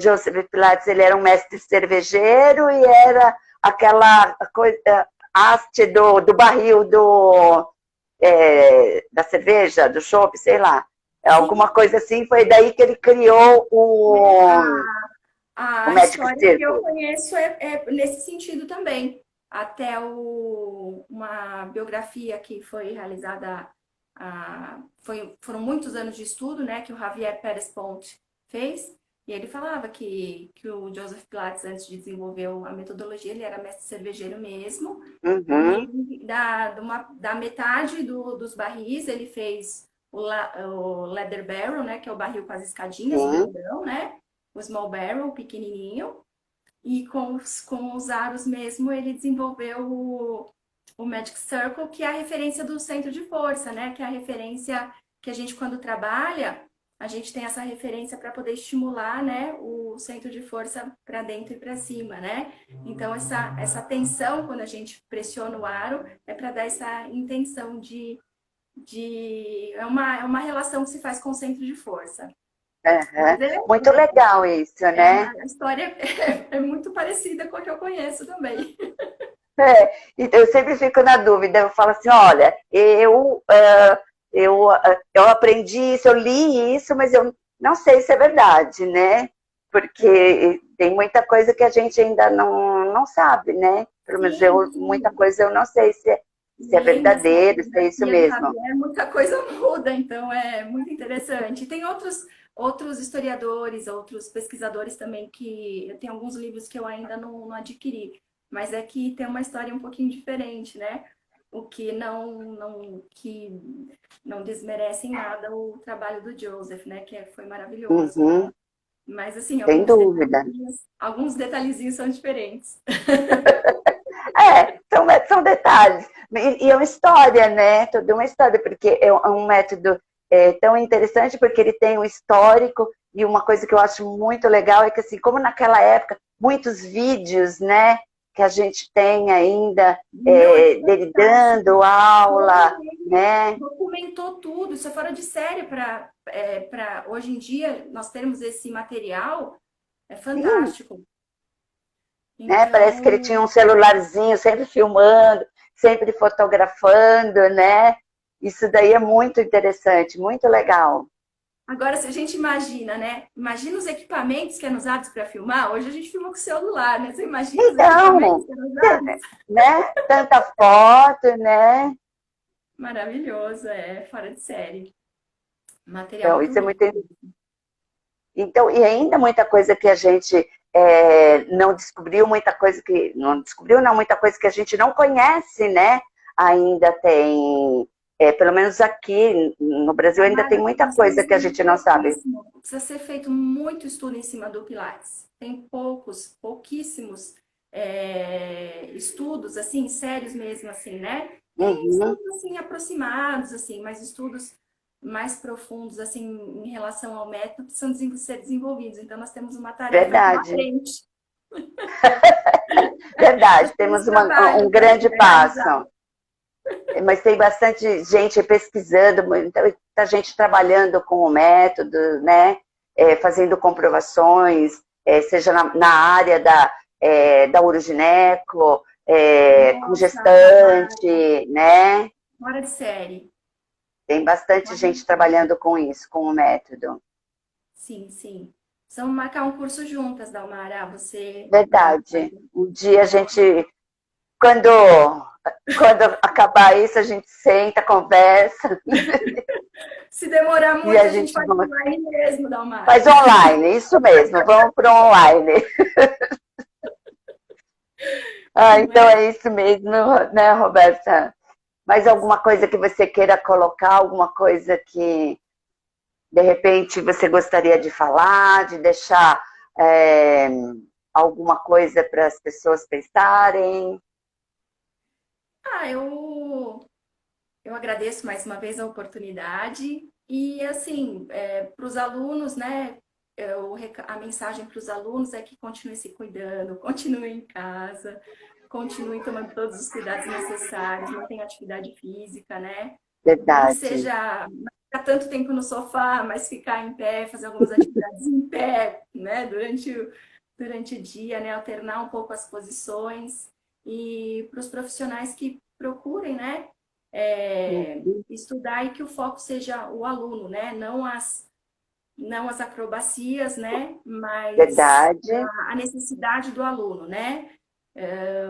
Joseph Pilates ele era um mestre cervejeiro e era aquela coisa, haste do barril da cerveja, do chopp, sei lá. Alguma Sim, coisa assim, foi daí que ele criou o a Magic história que eu Circle. conheço é nesse sentido também. Até uma biografia que foi realizada, foram muitos anos de estudo, né, que o Javier Pérez Ponte fez, e ele falava que o Joseph Pilates, antes de desenvolver a metodologia, ele era mestre cervejeiro mesmo, e Uhum, ele, da metade dos barris, ele fez o leather barrel, né, que é o barril com as escadinhas, o sim. grandão, né, o small barrel, o pequenininho, e com os aros mesmo, ele desenvolveu o Magic Circle, que é a referência do centro de força, né? Que é a referência que a gente, quando trabalha, a gente tem essa referência para poder estimular, né, o centro de força para dentro e para cima, né? Então, essa tensão, quando a gente pressiona o aro, é para dar essa intenção é uma relação que se faz com o centro de força. Uhum. Mas é, Muito legal isso, é né? uma história é muito parecida com a que eu conheço também. Então eu sempre fico na dúvida, eu falo assim, olha, eu aprendi isso, eu li isso, mas eu não sei se é verdade, né? Porque tem muita coisa que a gente ainda não sabe, né? Pelo menos Sim, muita sim. coisa eu não sei se é E lendo essa verdadeiro, se é isso biografia do mesmo. Javier, muita coisa muda, então é muito interessante. Tem outros historiadores, outros pesquisadores também que eu tenho alguns livros que eu ainda não adquiri, mas é que tem uma história um pouquinho diferente, né? O que não desmerece em nada o trabalho do Joseph, né? Que foi maravilhoso. Uhum, Mas assim, sem dúvida. alguns detalhezinhos são diferentes. São detalhes. E é uma história, né? Toda uma história, porque é um método tão interessante, porque ele tem um histórico, e uma coisa que eu acho muito legal é que, assim, como naquela época, muitos vídeos, né, que a gente tem ainda Não, é dele fantástico. dando aula, Ele né? documentou tudo, isso é fora de série para hoje em dia nós termos esse material, é Sim, fantástico. né? Parece que ele Então, tinha um celularzinho sempre filmando, sempre fotografando, né? Isso daí é muito interessante, muito legal. agora se a gente imagina, né? Imagina os equipamentos que eram usados para filmar. Hoje a gente filma com o celular, né? Você imagina os equipamentos Então, que eram usados? né? Tanta foto, né? Maravilhoso, é fora de série. Material Então, muito isso é rico. muito. Então, e ainda muita coisa que a gente não descobriu, muita coisa que. Não descobriu, não, muita coisa que a gente não conhece, né? Ainda tem. Pelo menos aqui no Brasil, ainda tem Amara, muita nós temos coisa que a estudo gente não sabe. pouquíssimo. Precisa ser feito muito estudo em cima do Pilates. Tem pouquíssimos estudos, assim, sérios mesmo, assim, né? Tem Uhum, estudos, assim, aproximados, assim, mas estudos mais profundos, assim, em relação ao método, precisam ser desenvolvidos. Então, nós temos uma tarefa aí pela verdade, frente. Nós verdade. temos Temos um trabalho para grande realizar. passo. Mas tem bastante gente pesquisando, muita gente trabalhando com o método, né? Fazendo comprovações, seja na área da urogineco, com Nossa, trabalho gestante, né? fora de série. Tem bastante Fora de gente série. trabalhando com isso, com o método. Sim, sim. Precisamos marcar um curso juntas, Dalmara. Você vai Verdade. fazer. Um dia a gente, quando, quando acabar isso, a gente senta, conversa Se demorar e muito, a a gente gente faz online mesmo, Dalmara. faz online, isso mesmo, vamos para o online. Não Então é? é isso mesmo, né, Roberta? Mais alguma coisa que você queira colocar, alguma coisa que de repente você gostaria de falar, de deixar é, alguma coisa para as pessoas pensarem? Ah, eu agradeço mais uma vez a oportunidade e, assim, para os alunos, né, a mensagem para os alunos é que continuem se cuidando, continuem em casa, continuem tomando todos os cuidados necessários, mantenham atividade física, né? Nem que Verdade. seja não ficar tanto tempo no sofá, mas ficar em pé, fazer algumas atividades em pé, né, durante o dia, né, alternar um pouco as posições. E para os profissionais que procurem, né, estudar e que o foco seja o aluno, né, não as acrobacias, né, mas Verdade. a necessidade do aluno, né,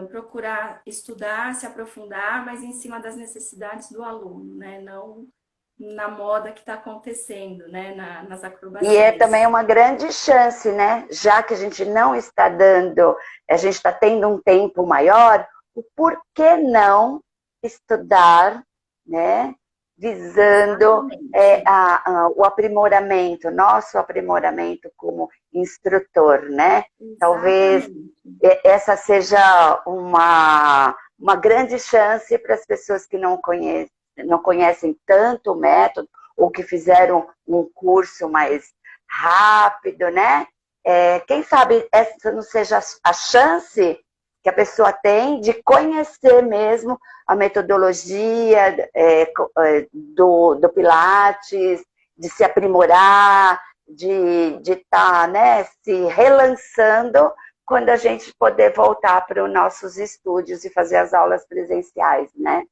procurar estudar, se aprofundar, mas em cima das necessidades do aluno, né? Não na moda que está acontecendo, né? Nas E é também acrobacias. uma grande chance, né? Já que a gente não está dando, a gente está tendo um tempo maior, o porquê não estudar, né? Visando Exatamente. o aprimoramento, nosso aprimoramento como instrutor, né? Talvez Exatamente. essa seja uma grande chance para as pessoas que não conhecem tanto o método, ou que fizeram um curso mais rápido, né? Quem sabe essa não seja a chance que a pessoa tem de conhecer mesmo a metodologia do Pilates, de se aprimorar, de estar né, se relançando quando a gente poder voltar para os nossos estúdios e fazer as aulas presenciais, né?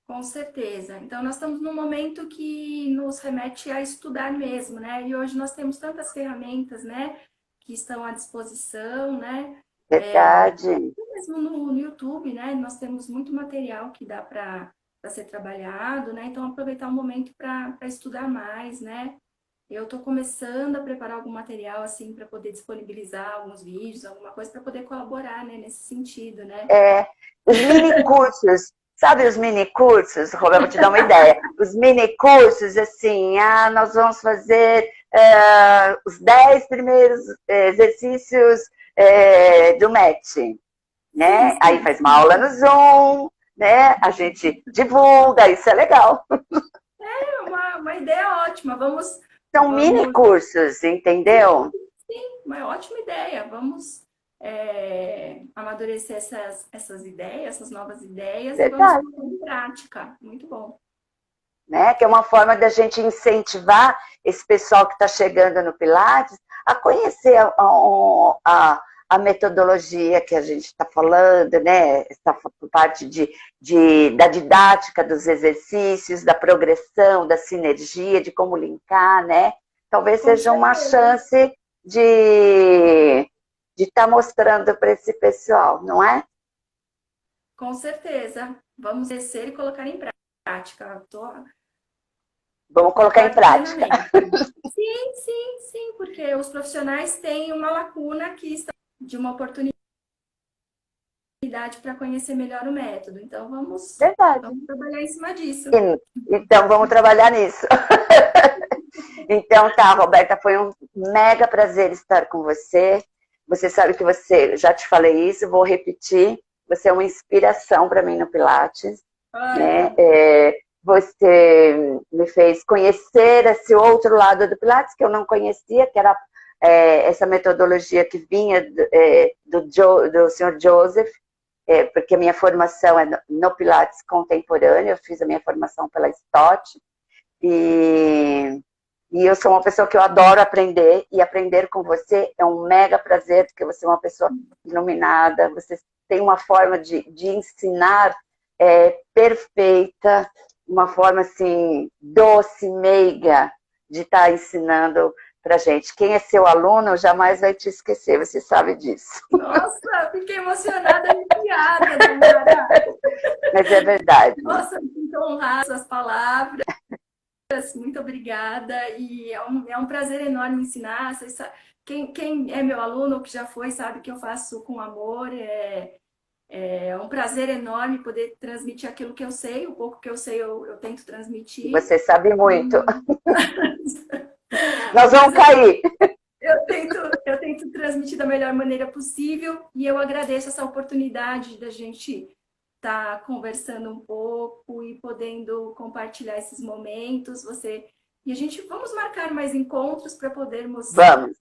Com certeza. Então, nós estamos num momento que nos remete a estudar mesmo, né? E hoje nós temos tantas ferramentas, né, que estão à disposição, né? Verdade. Mesmo no YouTube, né? Nós temos muito material que dá para ser trabalhado, né? Então, aproveitar o momento para estudar mais, né? Eu estou começando a preparar algum material, assim, para poder disponibilizar alguns vídeos, alguma coisa, para poder colaborar, né, nesse sentido, né? Os mini cursos, sabe os mini cursos? Roberto, vou te dar uma ideia. Os mini cursos, assim, nós vamos fazer os 10 primeiros exercícios do MET, Sim, né? Aí sim, faz uma sim. aula no Zoom, né? A gente divulga, isso é legal. É uma ideia ótima. São mini Vamos, cursos, sim, entendeu? sim, uma ótima ideia. Vamos amadurecer essas ideias, essas novas ideias e vamos Verdade. colocar em prática. Muito bom. Né? Que é uma forma da gente incentivar esse pessoal que está chegando no Pilates a conhecer a metodologia que a gente está falando, né? Essa parte da didática dos exercícios, da progressão, da sinergia, de como linkar, né? Talvez Com seja uma certeza. chance de estar mostrando para esse pessoal, não é? Com certeza. Vamos descer e colocar em prática. Vamos colocar em Concordo prática. plenamente. Sim, sim, sim, porque os profissionais têm uma lacuna que está de uma oportunidade para conhecer melhor o método. Então, Verdade. vamos trabalhar em cima disso. Então, vamos trabalhar nisso. Então, tá, Roberta, foi um mega prazer estar com você. Você sabe que você, já te falei isso, vou repetir. Você é uma inspiração para mim no Pilates, né? Olha, Você me fez conhecer esse outro lado do Pilates que eu não conhecia, que era essa metodologia que vinha do Sr. Joseph, porque a minha formação é no Pilates contemporâneo, eu fiz a minha formação pela Stott, e, e eu sou uma pessoa que eu adoro aprender, e aprender com você é um mega prazer, porque você é uma pessoa iluminada, você tem uma forma de ensinar perfeita, uma forma assim, doce, meiga, de estar ensinando pra gente. Quem é seu aluno jamais vai te esquecer, você sabe disso. nossa, fiquei emocionada, arrepiada, Tamara. Mas é verdade. Nossa, muito honrar suas palavras. Muito obrigada. E é um prazer enorme ensinar. Quem é meu aluno, ou que já foi, sabe que eu faço com amor. É um prazer enorme poder transmitir aquilo que eu sei, o pouco que eu sei eu tento transmitir. Você sabe muito. Nós Mas vamos cair. eu tento transmitir da melhor maneira possível e eu agradeço essa oportunidade da gente estar conversando um pouco e podendo compartilhar esses momentos. E a gente vamos marcar mais encontros para podermos Vamos.